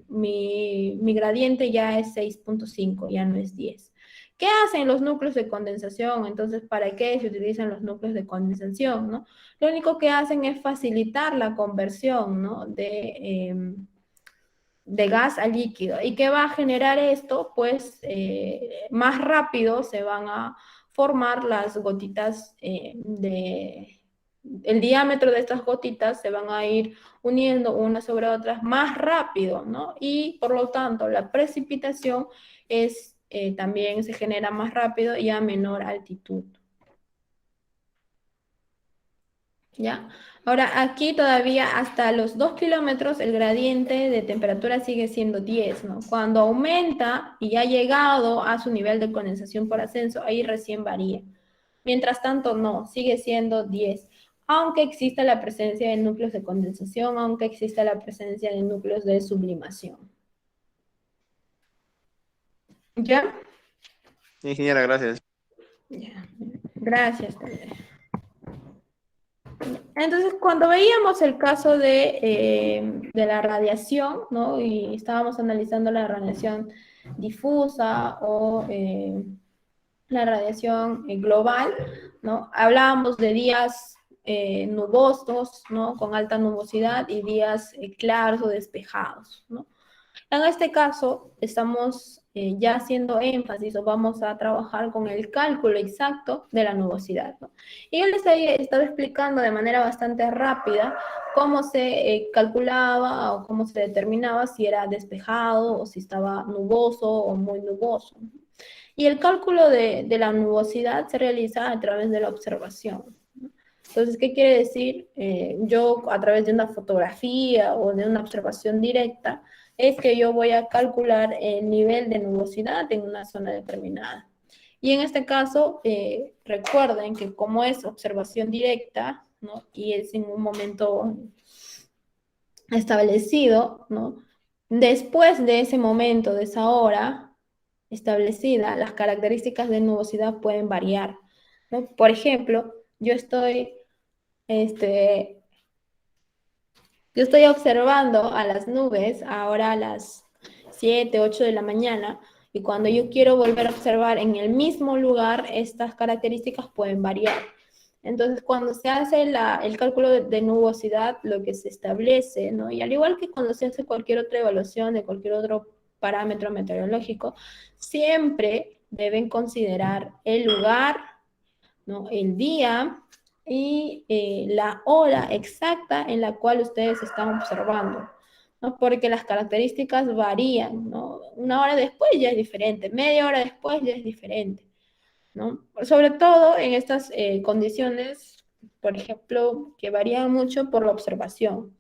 mi gradiente ya es 6.5, ya no es 10. ¿Qué hacen los núcleos de condensación? Entonces, ¿para qué se utilizan los núcleos de condensación, ¿no? Lo único que hacen es facilitar la conversión, ¿no? De gas a líquido. ¿Y qué va a generar esto? Pues más rápido se van a formar las gotitas el diámetro de estas gotitas se van a ir uniendo unas sobre otras más rápido, ¿no? Y por lo tanto la precipitación también se genera más rápido y a menor altitud. ¿Ya? Ahora, aquí todavía hasta los 2 kilómetros el gradiente de temperatura sigue siendo 10, ¿no? Cuando aumenta y ha llegado a su nivel de condensación por ascenso, ahí recién varía. Mientras tanto, no, sigue siendo 10. Aunque exista la presencia de núcleos de condensación, aunque exista la presencia de núcleos de sublimación. ¿Ya? Ingeniera, gracias. Ya. Gracias, Tadeo. Entonces, cuando veíamos el caso de la radiación, ¿no? Y estábamos analizando la radiación difusa o la radiación global, ¿no? Hablábamos de días nubosos, ¿no? Con alta nubosidad y días claros o despejados, ¿no? En este caso, estamos ya haciendo énfasis o vamos a trabajar con el cálculo exacto de la nubosidad, ¿no? Y yo les he estado explicando de manera bastante rápida cómo se calculaba o cómo se determinaba si era despejado o si estaba nuboso o muy nuboso. Y el cálculo de la nubosidad se realiza a través de la observación. Entonces, ¿qué quiere decir? Yo a través de una fotografía o de una observación directa, es que yo voy a calcular el nivel de nubosidad en una zona determinada. Y en este caso, recuerden que como es observación directa, ¿no? Y es en un momento establecido, ¿no? Después de ese momento, de esa hora establecida, las características de nubosidad pueden variar, ¿no? Por ejemplo, este, yo estoy observando a las nubes ahora a las 7, 8 de la mañana y cuando yo quiero volver a observar en el mismo lugar, estas características pueden variar. Entonces, cuando se hace el cálculo de nubosidad, lo que se establece, ¿no? Y al igual que cuando se hace cualquier otra evaluación de cualquier otro parámetro meteorológico, siempre deben considerar el lugar, ¿no? El día y la hora exacta en la cual ustedes están observando, ¿no? Porque las características varían, ¿no? Una hora después ya es diferente, media hora después ya es diferente, ¿no? Sobre todo en estas condiciones, por ejemplo, que varían mucho por la observación,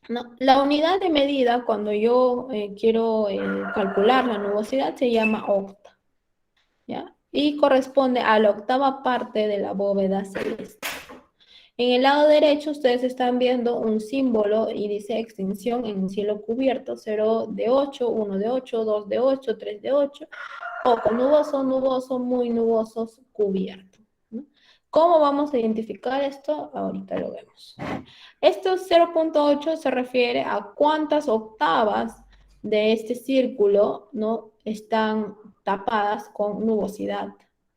¿no? La unidad de medida, cuando yo quiero calcular la nubosidad, se llama octa, ¿ya? Y corresponde a la octava parte de la bóveda celeste. En el lado derecho ustedes están viendo un símbolo y dice extinción en un cielo cubierto, 0 de 8, 1 de 8, 2 de 8, 3 de 8, poco nuboso, nuboso, muy nubosos, cubierto, ¿no? ¿Cómo vamos a identificar esto? Ahorita lo vemos. Esto 0.8 se refiere a cuántas octavas de este círculo, ¿no? Están tapadas con nubosidad,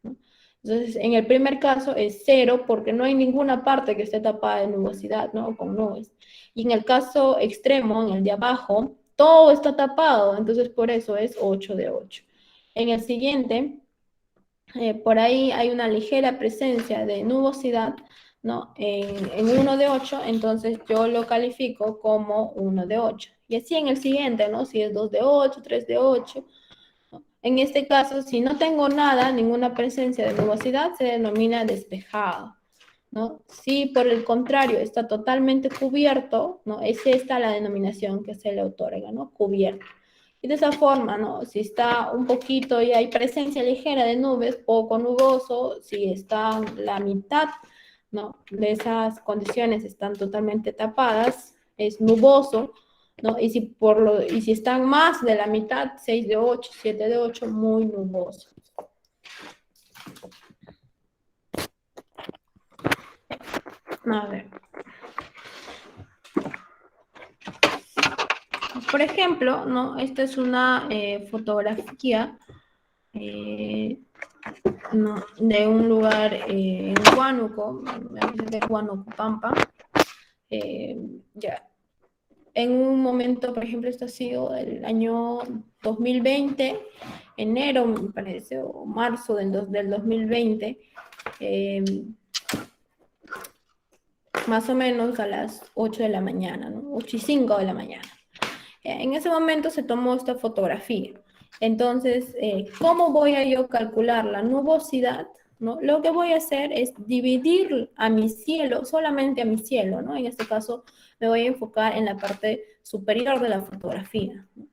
¿no? Entonces, en el primer caso es 0 porque no hay ninguna parte que esté tapada de nubosidad, ¿no? Con nubes. Y en el caso extremo, en el de abajo, todo está tapado, entonces por eso es 8 de 8. En el siguiente, por ahí hay una ligera presencia de nubosidad, ¿no? En 1 de 8, entonces yo lo califico como 1 de 8. Y así en el siguiente, ¿no? Si es 2 de 8, 3 de 8. En este caso, si no tengo nada, ninguna presencia de nubosidad, se denomina despejado, ¿no? Si por el contrario está totalmente cubierto, ¿no? Es esta la denominación que se le otorga, ¿no? Cubierto. Y de esa forma, ¿no? Si está un poquito y hay presencia ligera de nubes, poco nuboso, si está la mitad, ¿no? De esas condiciones están totalmente tapadas, es nuboso, ¿no? Y si están más de la mitad, 6 de 8, 7 de 8, muy nuboso. A ver. Por ejemplo, ¿no? Esta es una fotografía no, de un lugar en Huánuco, me parece de Huánuco, Pampa. Ya. En un momento, por ejemplo, esto ha sido el año 2020, enero, me parece, o marzo del 2020, más o menos a las 8 de la mañana, ¿no? 8:05 de la mañana. En ese momento se tomó esta fotografía. Entonces, ¿cómo voy a yo calcular la nubosidad? ¿No? Lo que voy a hacer es dividir a mi cielo, solamente a mi cielo, ¿no? En este caso me voy a enfocar en la parte superior de la fotografía, ¿no?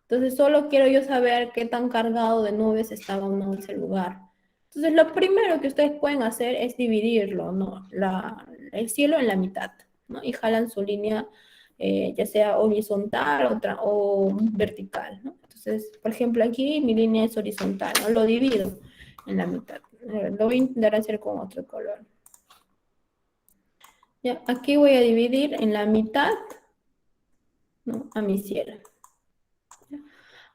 Entonces, solo quiero yo saber qué tan cargado de nubes estaba o no ese lugar. Entonces, lo primero que ustedes pueden hacer es dividirlo, ¿no? El cielo en la mitad, ¿no? Y jalan su línea, ya sea horizontal o vertical, ¿no? Entonces, por ejemplo, aquí mi línea es horizontal, ¿no? Lo divido en la mitad. Lo voy a intentar hacer con otro color. Ya, aquí voy a dividir en la mitad, ¿no? A mi cielo.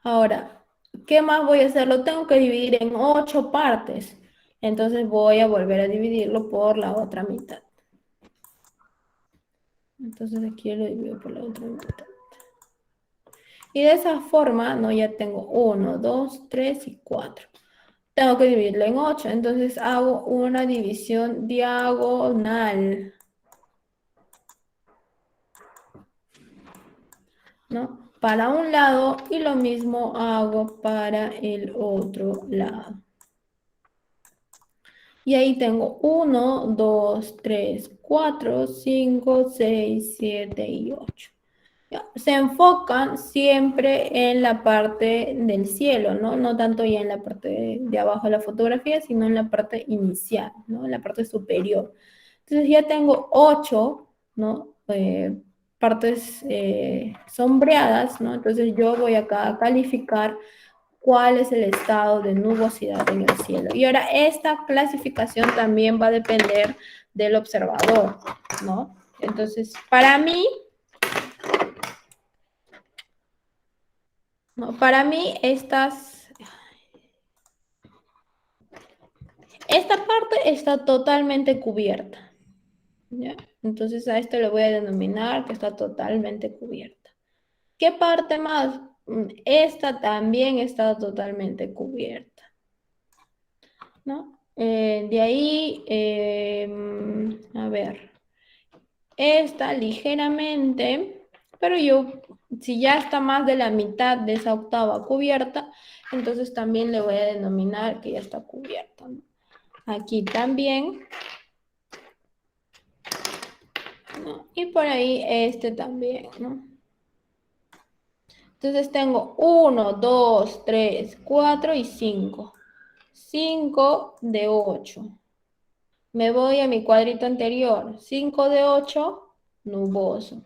Ahora, ¿qué más voy a hacer? Lo tengo que dividir en 8 partes. Entonces voy a volver a dividirlo por la otra mitad. Entonces aquí lo divido por la otra mitad. Y de esa forma, ¿no? Ya tengo 1, 2, 3 y 4. Tengo que dividirlo en 8. Entonces hago una división diagonal, ¿no? Para un lado y lo mismo hago para el otro lado. Y ahí tengo 1, 2, 3, 4, 5, 6, 7 y 8. Ya, se enfocan siempre en la parte del cielo, ¿no? No tanto ya en la parte de abajo de la fotografía, sino en la parte inicial, ¿no? En la parte superior. Entonces ya tengo 8, ¿no? Partes sombreadas, ¿no? Entonces yo voy acá a calificar cuál es el estado de nubosidad en el cielo. Y ahora esta clasificación también va a depender del observador, ¿no? Entonces, para mí, ¿no? Para mí esta parte está totalmente cubierta, ¿ya? Entonces a esto le voy a denominar que está totalmente cubierta. ¿Qué parte más? Esta también está totalmente cubierta, ¿no? De ahí, a ver, esta ligeramente, pero si ya está más de la mitad de esa octava cubierta, entonces también le voy a denominar que ya está cubierta, ¿no? Aquí también, ¿no? Y por ahí este también, ¿no? Entonces tengo 1, 2, 3, 4 y 5. 5 de 8. Me voy a mi cuadrito anterior. 5 de 8, nuboso.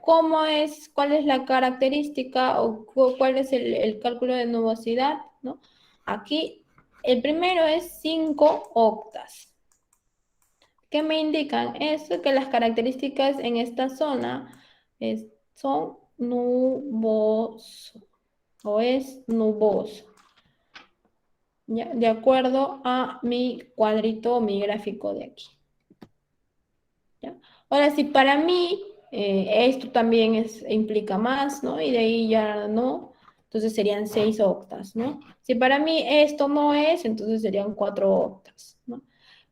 ¿Cuál es la característica o cuál es el cálculo de nubosidad? ¿No? Aquí, el primero es 5 octas. ¿Qué me indican? Eso que las características en esta zona son nuboso o es nuboso, ¿ya? De acuerdo a mi cuadrito o mi gráfico de aquí, ¿ya? Ahora, si para mí esto también implica más, ¿no? Y de ahí ya no, entonces serían 6 octas, ¿no? Si para mí esto no es, entonces serían 4 octas, ¿no?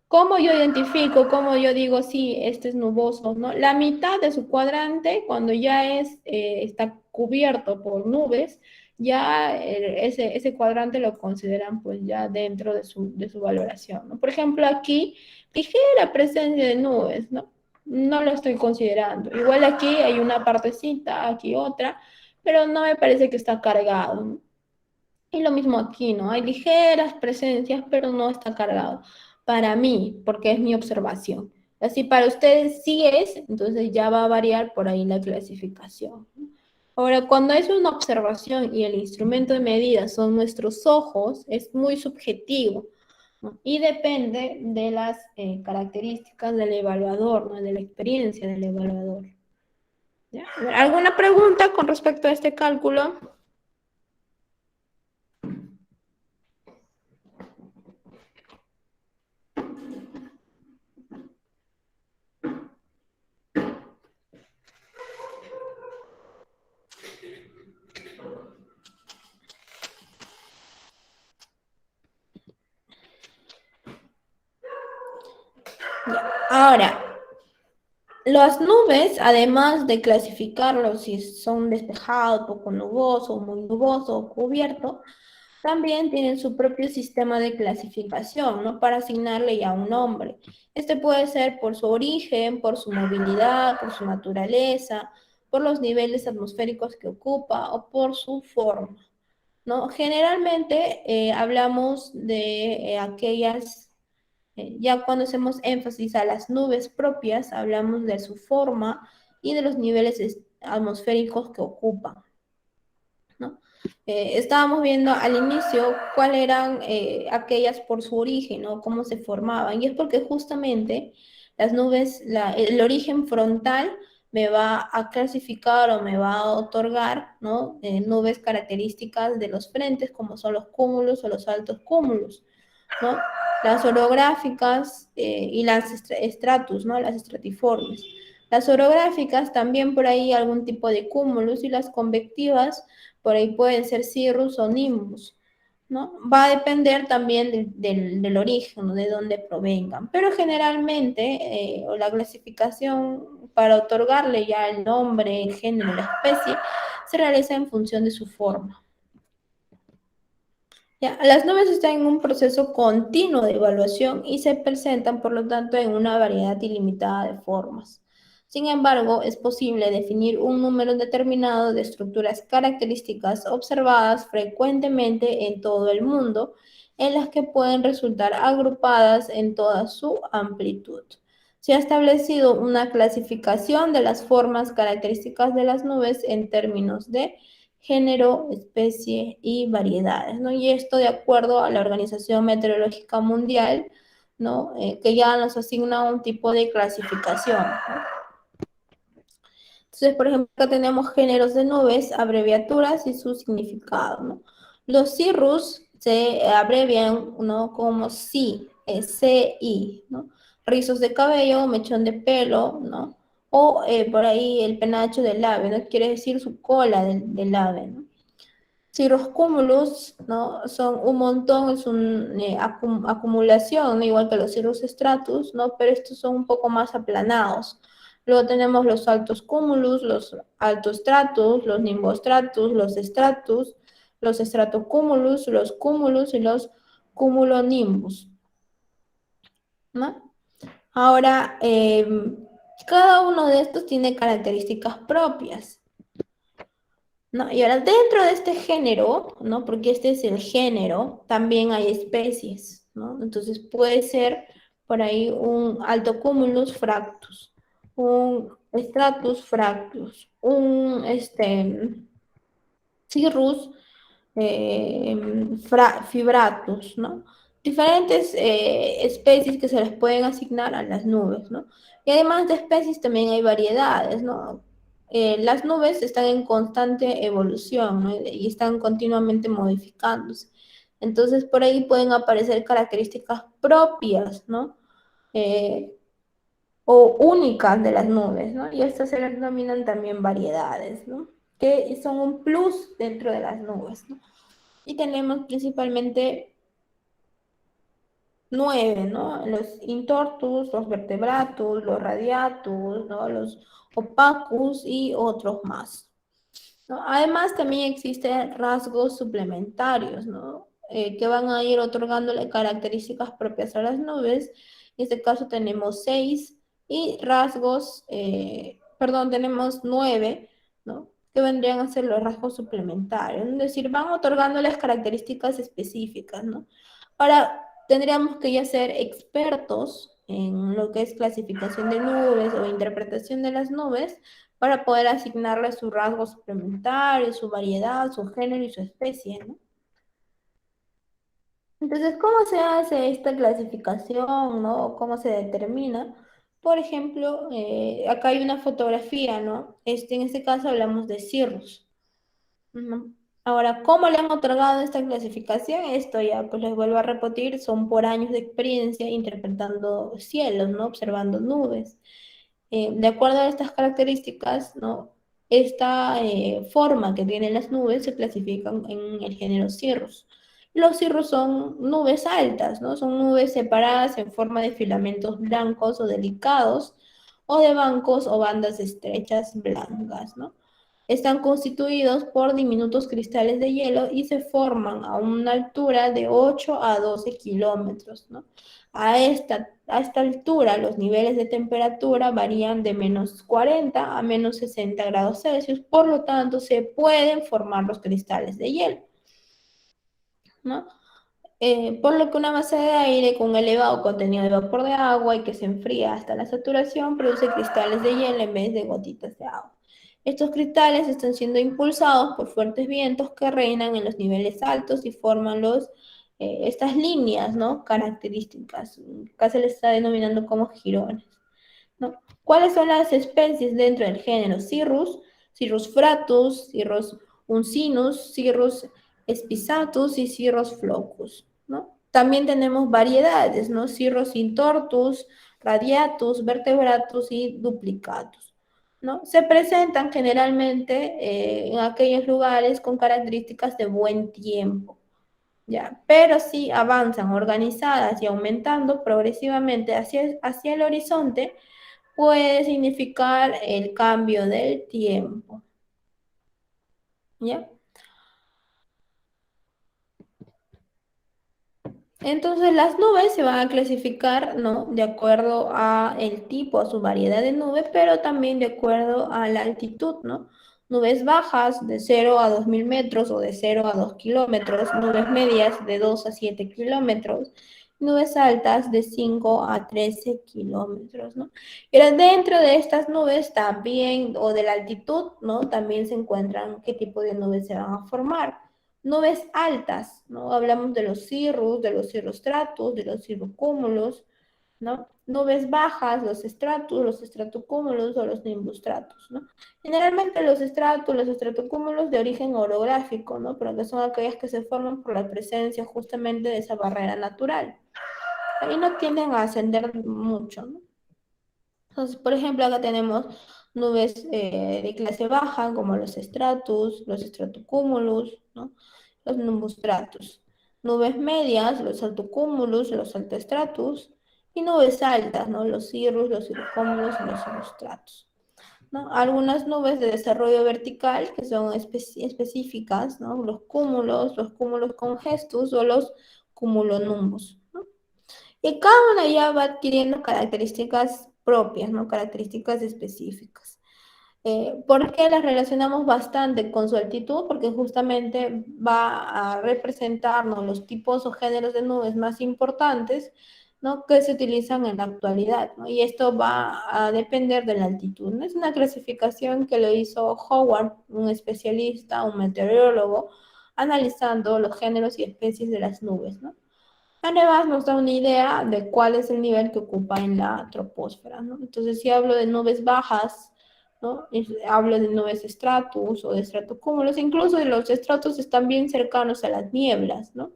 ¿Cómo yo identifico, cómo yo digo, sí, este es nuboso, ¿no? La mitad de su cuadrante, cuando ya está cubierto por nubes, ya ese cuadrante lo consideran pues ya dentro de su valoración, ¿no? Por ejemplo, aquí, ligera presencia de nubes, ¿no? No lo estoy considerando. Igual aquí hay una partecita, aquí otra, pero no me parece que está cargado, ¿no? Y lo mismo aquí, ¿no? Hay ligeras presencias, pero no está cargado. Para mí, porque es mi observación. Así para ustedes sí es, entonces ya va a variar por ahí la clasificación. Ahora, cuando es una observación y el instrumento de medida son nuestros ojos, es muy subjetivo, ¿no? Y depende de las características del evaluador, ¿no? De la experiencia del evaluador. ¿Ya? ¿Alguna pregunta con respecto a este cálculo? Ya. Ahora, las nubes, además de clasificarlos si son despejados, poco nuboso, muy nuboso o cubierto, también tienen su propio sistema de clasificación, ¿no? Para asignarle ya un nombre. Este puede ser por su origen, por su movilidad, por su naturaleza, por los niveles atmosféricos que ocupa o por su forma, ¿no? Generalmente hablamos de aquellas ya cuando hacemos énfasis a las nubes propias, hablamos de su forma y de los niveles atmosféricos que ocupan, ¿no? Estábamos viendo al inicio cuáles eran aquellas por su origen, ¿no? Cómo se formaban. Y es porque justamente las nubes, el origen frontal me va a clasificar o me va a otorgar, ¿no? Nubes características de los frentes, como son los cúmulos o los altos cúmulos, ¿no? Las orográficas y las estratus, ¿no? Las estratiformes. Las orográficas también por ahí algún tipo de cúmulos y las convectivas por ahí pueden ser cirrus o nimbus, ¿no? Va a depender también del origen, ¿no? De dónde provengan. Pero generalmente la clasificación para otorgarle ya el nombre, el género, la especie, se realiza en función de su forma. Ya, las nubes están en un proceso continuo de evaluación y se presentan, por lo tanto, en una variedad ilimitada de formas. Sin embargo, es posible definir un número determinado de estructuras características observadas frecuentemente en todo el mundo, en las que pueden resultar agrupadas en toda su amplitud. Se ha establecido una clasificación de las formas características de las nubes en términos de género, especie y variedades, ¿no? Y esto de acuerdo a la Organización Meteorológica Mundial, ¿no? Que ya nos asigna un tipo de clasificación, ¿no? Entonces, por ejemplo, acá tenemos géneros de nubes, abreviaturas y su significado, ¿no? Los cirrus se abrevian, ¿no? Como CI, CI, ¿no? Rizos de cabello, mechón de pelo, ¿no? O por ahí el penacho del ave, ¿no? Quiere decir su cola del ave, ¿no? Cirrus ¿no? Son un montón, es una acumulación, ¿no? Igual que los cirrus stratus, ¿no? Pero estos son un poco más aplanados. Luego tenemos los altos cúmulos, los altos stratus, los nimbostratus, los stratocúmulos, los cúmulos y los cumulonimbus, ¿no? Ahora, cada uno de estos tiene características propias. ¿No? Y ahora dentro de este género, ¿no? Porque este es el género, también hay especies, ¿no? Entonces puede ser por ahí un Altocumulus fractus, un Stratus fractus, un Cirrus fibratus, ¿no? Diferentes especies que se les pueden asignar a las nubes, ¿no? Y además de especies también hay variedades, ¿no? Las nubes están en constante evolución, ¿no? Y están continuamente modificándose. Entonces, por ahí pueden aparecer características propias, ¿no? Eh, o únicas de las nubes, ¿no? Y estas se denominan también variedades, ¿no? Que son un plus dentro de las nubes, ¿no? Y tenemos principalmente 9, ¿no? Los intortus, los vertebratus, los radiatus, ¿no? Los opacus y otros más, ¿no? Además, también existen rasgos suplementarios, ¿no? Que van a ir otorgándole características propias a las nubes. En este caso tenemos 6 y rasgos, perdón, tenemos 9, ¿no? Que vendrían a ser los rasgos suplementarios. Es decir, van otorgándoles características específicas, ¿no? Ahora, tendríamos que ya ser expertos en lo que es clasificación de nubes o interpretación de las nubes para poder asignarle sus rasgos suplementarios, su variedad, su género y su especie, ¿no? Entonces, ¿cómo se hace esta clasificación, ¿no? ¿Cómo se determina? Por ejemplo, acá hay una fotografía, ¿no? En este caso hablamos de cirrus. Ujú. Ahora, ¿cómo le han otorgado esta clasificación? Esto ya, pues les vuelvo a repetir, son por años de experiencia interpretando cielos, ¿no? Observando nubes. De acuerdo a estas características, ¿no? Esta forma que tienen las nubes se clasifican en el género Cirrus. Los cirrus son nubes altas, ¿no? Son nubes separadas en forma de filamentos blancos o delicados, o de bancos o bandas estrechas blancas, ¿no? Están constituidos por diminutos cristales de hielo y se forman a una altura de 8 a 12 kilómetros, ¿no? A esta altura los niveles de temperatura varían de -40 a -60 grados Celsius, por lo tanto se pueden formar los cristales de hielo, ¿no? Por lo que una masa de aire con un elevado contenido de vapor de agua y que se enfría hasta la saturación produce cristales de hielo en vez de gotitas de agua. Estos cristales están siendo impulsados por fuertes vientos que reinan en los niveles altos y forman estas líneas, ¿no? Características. Acá se les está denominando como jirones, ¿no? ¿Cuáles son las especies dentro del género Cirrus? Cirrus fratus, Cirrus uncinus, Cirrus spisatus y Cirrus flocus, ¿no? También tenemos variedades, ¿no? Cirrus intortus, radiatus, vertebratus y duplicatus, ¿no? Se presentan generalmente en aquellos lugares con características de buen tiempo, ¿ya? Pero si avanzan organizadas y aumentando progresivamente hacia el horizonte, puede significar el cambio del tiempo, ¿ya? Entonces las nubes se van a clasificar, ¿no? De acuerdo a el tipo, a su variedad de nube, pero también de acuerdo a la altitud, ¿no? Nubes bajas de 0 a 2000 metros o de 0 a 2 kilómetros, nubes medias de 2 a 7 kilómetros, nubes altas de 5 a 13 kilómetros, ¿no? Pero dentro de estas nubes también, o de la altitud, ¿no? También se encuentran qué tipo de nubes se van a formar. Nubes altas, ¿no? Hablamos de los cirrostratus, de los cirrocúmulos, ¿no? Nubes bajas, los estratus, los estratocúmulos o los nimbostratus, ¿no? Generalmente los estratos, los estratocúmulos de origen orográfico, ¿no? Pero que son aquellas que se forman por la presencia justamente de esa barrera natural. Ahí no tienden a ascender mucho, ¿no? Entonces, por ejemplo, acá tenemos nubes de clase baja, como los estratus, los estratocúmulos, ¿no? Los numbostratus. Nubes medias, los altocúmulos, los altoestratus. Y nubes altas, ¿no? Los cirrus, los cirrocúmulos y los cirrostratus, ¿no? Algunas nubes de desarrollo vertical que son específicas, ¿no? Los cúmulos congestus o los cumulonumbos, ¿no? Y cada una ya va adquiriendo características propias, ¿no? Características específicas. ¿Por qué las relacionamos bastante con su altitud? Porque justamente va a representarnos los tipos o géneros de nubes más importantes, ¿no? Que se utilizan en la actualidad, ¿no? Y esto va a depender de la altitud, ¿no? Es una clasificación que lo hizo Howard, un especialista, un meteorólogo, analizando los géneros y especies de las nubes, ¿no? Además nos da una idea de cuál es el nivel que ocupa en la troposfera, ¿no? Entonces, si hablo de nubes bajas, ¿no? Hablo de nubes estratus o de estratocúmulos, incluso los estratos están bien cercanos a las nieblas, ¿no?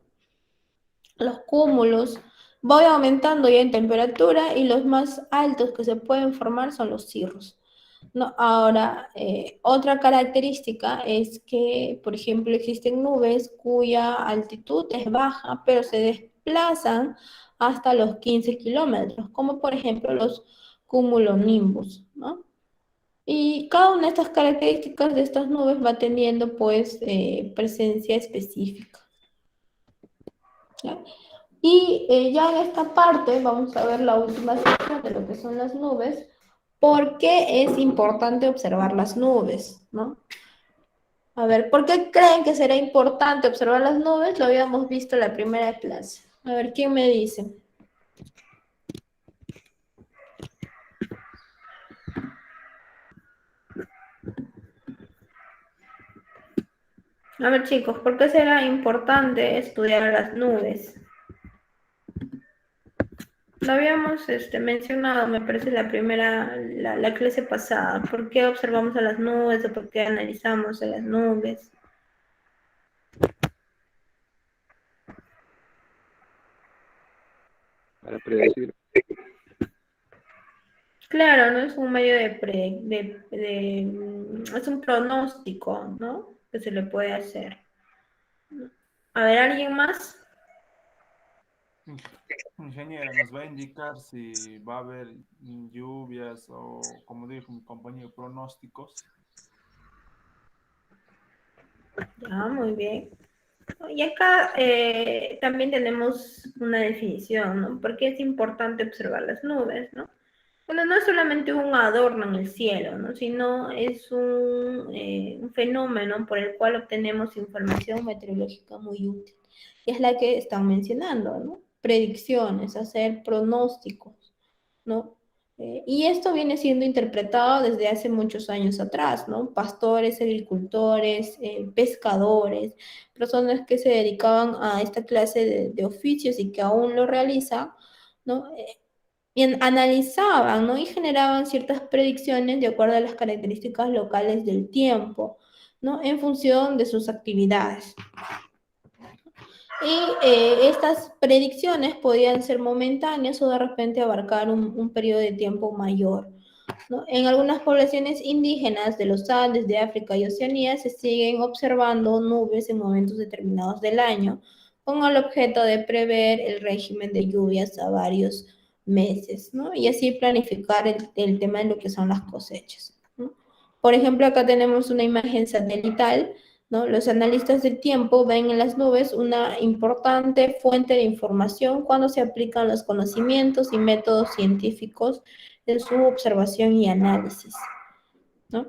Los cúmulos voy aumentando ya en temperatura y los más altos que se pueden formar son los cirros, ¿no? Ahora, otra característica es que, por ejemplo, existen nubes cuya altitud es baja, pero se desplazan hasta los 15 kilómetros, como por ejemplo los cumulonimbus, ¿no? Y cada una de estas características de estas nubes va teniendo, pues, presencia específica, ¿ya? Y ya en esta parte vamos a ver la última sección de lo que son las nubes. ¿Por qué es importante observar las nubes, no? A ver, ¿por qué creen que será importante observar las nubes? Lo habíamos visto en la primera clase. A ver, ¿quién me dice? A ver, chicos, ¿por qué será importante estudiar las nubes? Lo habíamos mencionado, me parece, la clase pasada. ¿Por qué observamos a las nubes o por qué analizamos a las nubes? Para predecir. Claro, no es un medio es un pronóstico, ¿no? Que se le puede hacer. A ver, ¿alguien más? Ingeniero, ¿nos va a indicar si va a haber lluvias o, como dijo mi compañero, pronósticos? Ya, muy bien. Y acá también tenemos una definición, ¿no? Porque es importante observar las nubes, ¿no? Bueno, no es solamente un adorno en el cielo, ¿no? Sino es un fenómeno por el cual obtenemos información meteorológica muy útil. Y es la que están mencionando, ¿no? Predicciones, hacer pronósticos, ¿no? Y esto viene siendo interpretado desde hace muchos años atrás, ¿no? Pastores, agricultores, pescadores, personas que se dedicaban a esta clase de oficios y que aún lo realizan, ¿no? Y analizaban, ¿no? Y generaban ciertas predicciones de acuerdo a las características locales del tiempo, ¿no? En función de sus actividades. Y estas predicciones podían ser momentáneas o de repente abarcar un periodo de tiempo mayor, ¿no? En algunas poblaciones indígenas de los Andes, de África y Oceanía se siguen observando nubes en momentos determinados del año con el objeto de prever el régimen de lluvias a varios meses, ¿no? Y así planificar el tema de lo que son las cosechas, ¿no? Por ejemplo, acá tenemos una imagen satelital, ¿no? Los analistas del tiempo ven en las nubes una importante fuente de información cuando se aplican los conocimientos y métodos científicos en su observación y análisis, ¿no?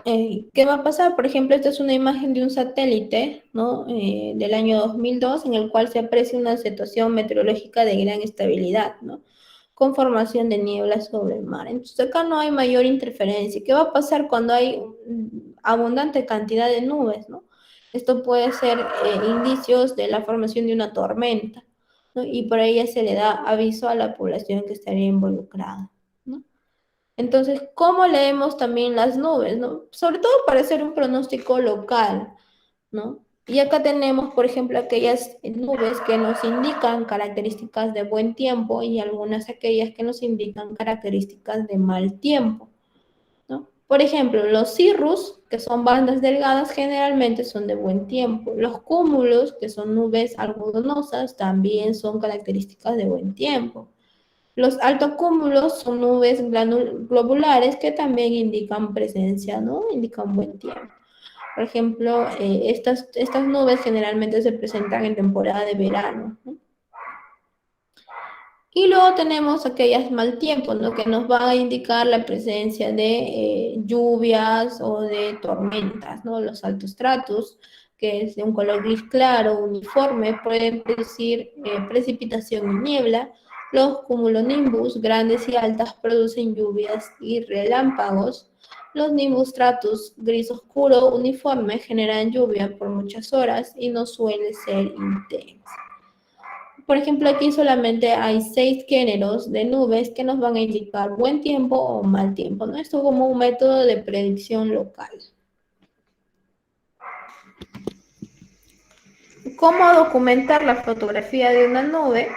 ¿Qué va a pasar? Por ejemplo, esta es una imagen de un satélite, ¿no? Del año 2002, en el cual se aprecia una situación meteorológica de gran estabilidad, ¿no? Con formación de niebla sobre el mar. Entonces acá no hay mayor interferencia. ¿Qué va a pasar cuando hay abundante cantidad de nubes, ¿no? Esto puede ser indicios de la formación de una tormenta, ¿no? Y por ella se le da aviso a la población que estaría involucrada, ¿no? Entonces, ¿cómo leemos también las nubes, no? Sobre todo para hacer un pronóstico local, ¿no? Y acá tenemos, por ejemplo, aquellas nubes que nos indican características de buen tiempo y algunas aquellas que nos indican características de mal tiempo, ¿no? Por ejemplo, los cirrus, que son bandas delgadas, generalmente son de buen tiempo. Los cúmulos, que son nubes algodonosas, también son características de buen tiempo. Los altocúmulos son nubes globulares que también indican presencia, ¿no? Indican buen tiempo. Por ejemplo, estas nubes generalmente se presentan en temporada de verano, ¿no? Y luego tenemos aquellas mal tiempos, ¿no? Que nos van a indicar la presencia de lluvias o de tormentas, ¿no? Los altostratus, que es de un color gris claro, uniforme, pueden producir precipitación y niebla. Los cumulonimbus, grandes y altas, producen lluvias y relámpagos. Los nimbus stratus, gris oscuro, uniforme, generan lluvia por muchas horas y no suele ser intensa. Por ejemplo, aquí solamente hay 6 géneros de nubes que nos van a indicar buen tiempo o mal tiempo, ¿no? Esto como un método de predicción local. ¿Cómo documentar la fotografía de una nube?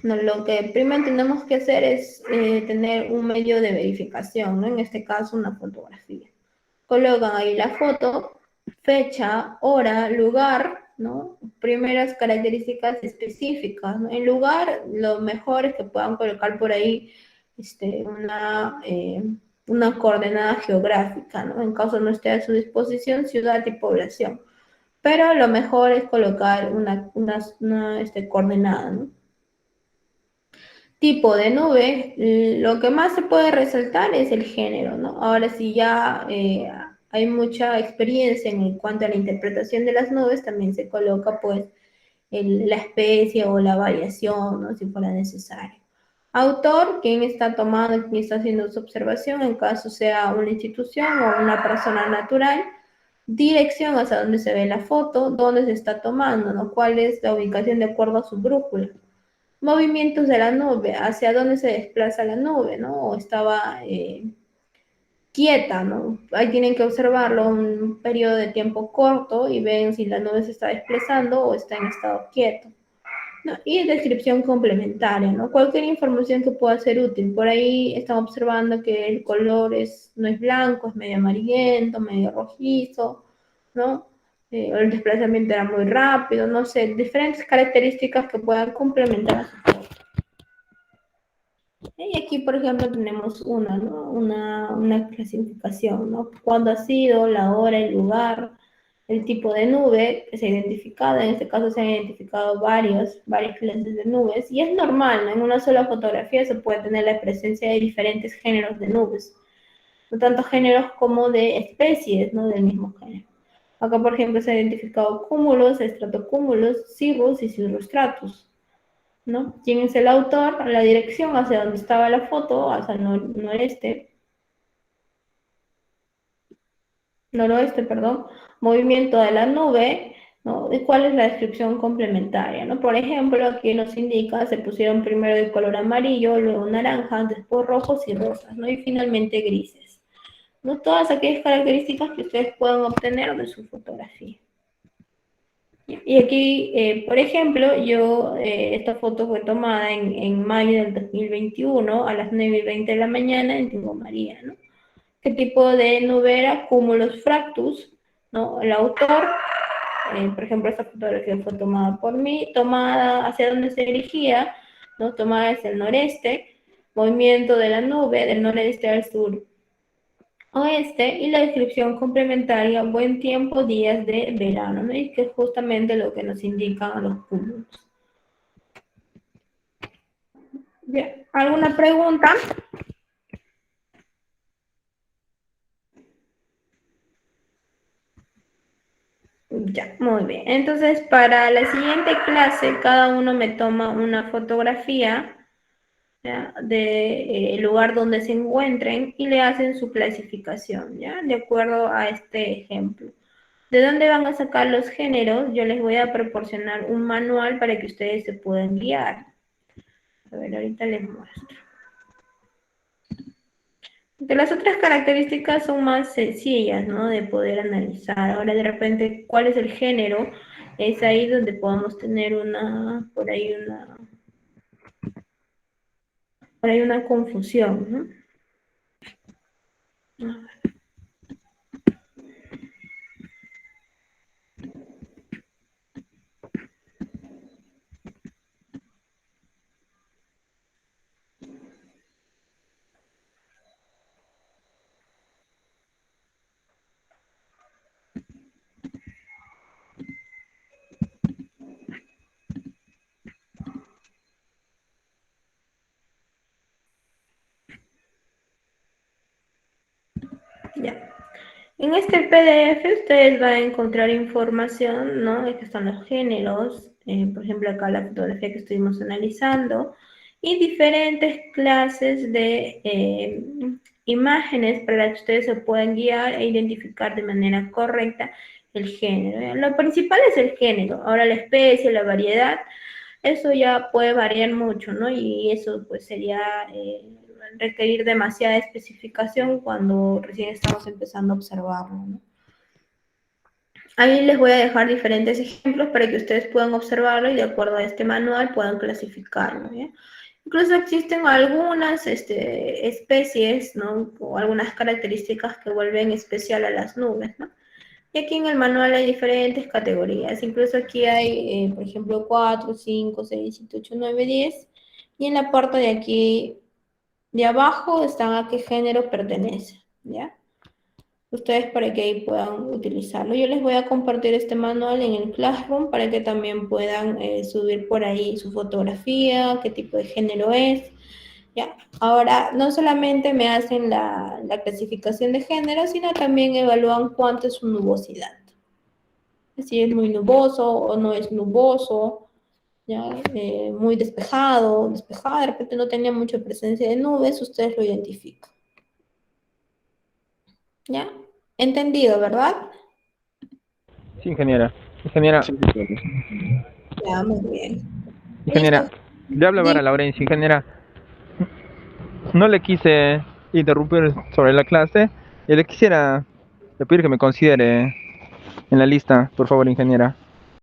No, lo que primero tenemos que hacer es tener un medio de verificación, ¿no? En este caso, una fotografía. Colocan ahí la foto, fecha, hora, lugar, ¿no? Primeras características específicas, ¿no? En lugar, lo mejor es que puedan colocar por ahí una coordenada geográfica, ¿no? En caso no esté a su disposición, ciudad y población. Pero lo mejor es colocar una coordenada, ¿no? Tipo de nube, lo que más se puede resaltar es el género, ¿no? Ahora, si ya hay mucha experiencia en cuanto a la interpretación de las nubes, también se coloca, pues, la especie o la variación, ¿no? Si fuera necesario. Autor, quién está tomando, quién está haciendo su observación, en caso sea una institución o una persona natural. Dirección, hacia dónde se ve la foto, dónde se está tomando, ¿no? Cuál es la ubicación de acuerdo a su brújula. Movimientos de la nube, hacia dónde se desplaza la nube, ¿no? O estaba quieta, ¿no? Ahí tienen que observarlo un periodo de tiempo corto y ven si la nube se está desplazando o está en estado quieto, ¿no? Y descripción complementaria, ¿no? Cualquier información que pueda ser útil. Por ahí están observando que el color no es blanco, es medio amarillento, medio rojizo, ¿no? o el desplazamiento era muy rápido, no sé, diferentes características que puedan complementar a su foto. Y aquí, por ejemplo, tenemos ¿no? Una clasificación, ¿no? Cuándo ha sido, la hora, el lugar, el tipo de nube que se ha identificado. En este caso se han identificado varias clases de nubes. Y es normal, ¿no? En una sola fotografía se puede tener la presencia de diferentes géneros de nubes. No tanto géneros como de especies, ¿no? Del mismo género. Acá, por ejemplo, se han identificado cúmulos, estratocúmulos, cirrus y cirrostratus, ¿no? ¿Quién es el autor? La dirección hacia donde estaba la foto, hacia el noroeste, perdón, movimiento de la nube, ¿no? ¿Y cuál es la descripción complementaria, ¿no? Por ejemplo, aquí nos indica, se pusieron primero de color amarillo, luego naranja, después rojos y rosas, ¿no? Y finalmente grises, ¿no? Todas aquellas características que ustedes puedan obtener de su fotografía. Y aquí, por ejemplo, esta foto fue tomada en mayo del 2021 a las 9:20 de la mañana en Tingo María, ¿no? ¿Qué tipo de nube era? Cúmulos fractus, ¿no? El autor, por ejemplo, esta fotografía fue tomada por mí, tomada hacia donde se dirigía, ¿no? Tomada hacia el noreste, movimiento de la nube del noreste al sur oeste, y la descripción complementaria, buen tiempo, días de verano, ¿no? Y que es justamente lo que nos indican los cúmulos. Bien, ¿alguna pregunta? Ya, muy bien. Entonces, para la siguiente clase, cada uno me toma una fotografía, ¿ya? De lugar donde se encuentren y le hacen su clasificación, ¿ya? De acuerdo a este ejemplo. ¿De dónde van a sacar los géneros? Yo les voy a proporcionar un manual para que ustedes se puedan guiar. A ver, ahorita les muestro. De las otras características son más sencillas, ¿no? De poder analizar. Ahora, de repente, ¿cuál es el género? Es ahí donde podemos tener por ahí una confusión, ¿no? Ya. En este PDF ustedes van a encontrar información, ¿no? De que están los géneros, por ejemplo acá la fotografía que estuvimos analizando, y diferentes clases de imágenes para que ustedes se puedan guiar e identificar de manera correcta el género. Lo principal es el género, ahora la especie, la variedad, eso ya puede variar mucho, ¿no? Y eso pues sería requerir demasiada especificación cuando recién estamos empezando a observarlo, ¿no? Ahí les voy a dejar diferentes ejemplos para que ustedes puedan observarlo y de acuerdo a este manual puedan clasificarlo, ¿ya? Incluso existen algunas especies, ¿no? O algunas características que vuelven especial a las nubes, ¿no? Y aquí en el manual hay diferentes categorías. Incluso aquí hay, por ejemplo, 4, 5, 6, 7, 8, 9, 10. Y en la parte de aquí, de abajo, están a qué género pertenece, ¿ya? Ustedes para que ahí puedan utilizarlo. Yo les voy a compartir este manual en el Classroom para que también puedan subir por ahí su fotografía, qué tipo de género es. ¿Ya? Ahora, no solamente me hacen la clasificación de género, sino también evalúan cuánto es su nubosidad. Si es muy nuboso o no es nuboso, ¿ya? Muy despejado, despejada, de repente no tenía mucha presencia de nubes, ustedes lo identifican. ¿Ya? Entendido, ¿verdad? Sí, ingeniera. Ingeniera, Sí, Ya, muy bien. ingeniera, Listo. le habla Vara Laurencio, ingeniera. No le quise interrumpir sobre la clase y le pedir que me considere en la lista, por favor, ingeniera.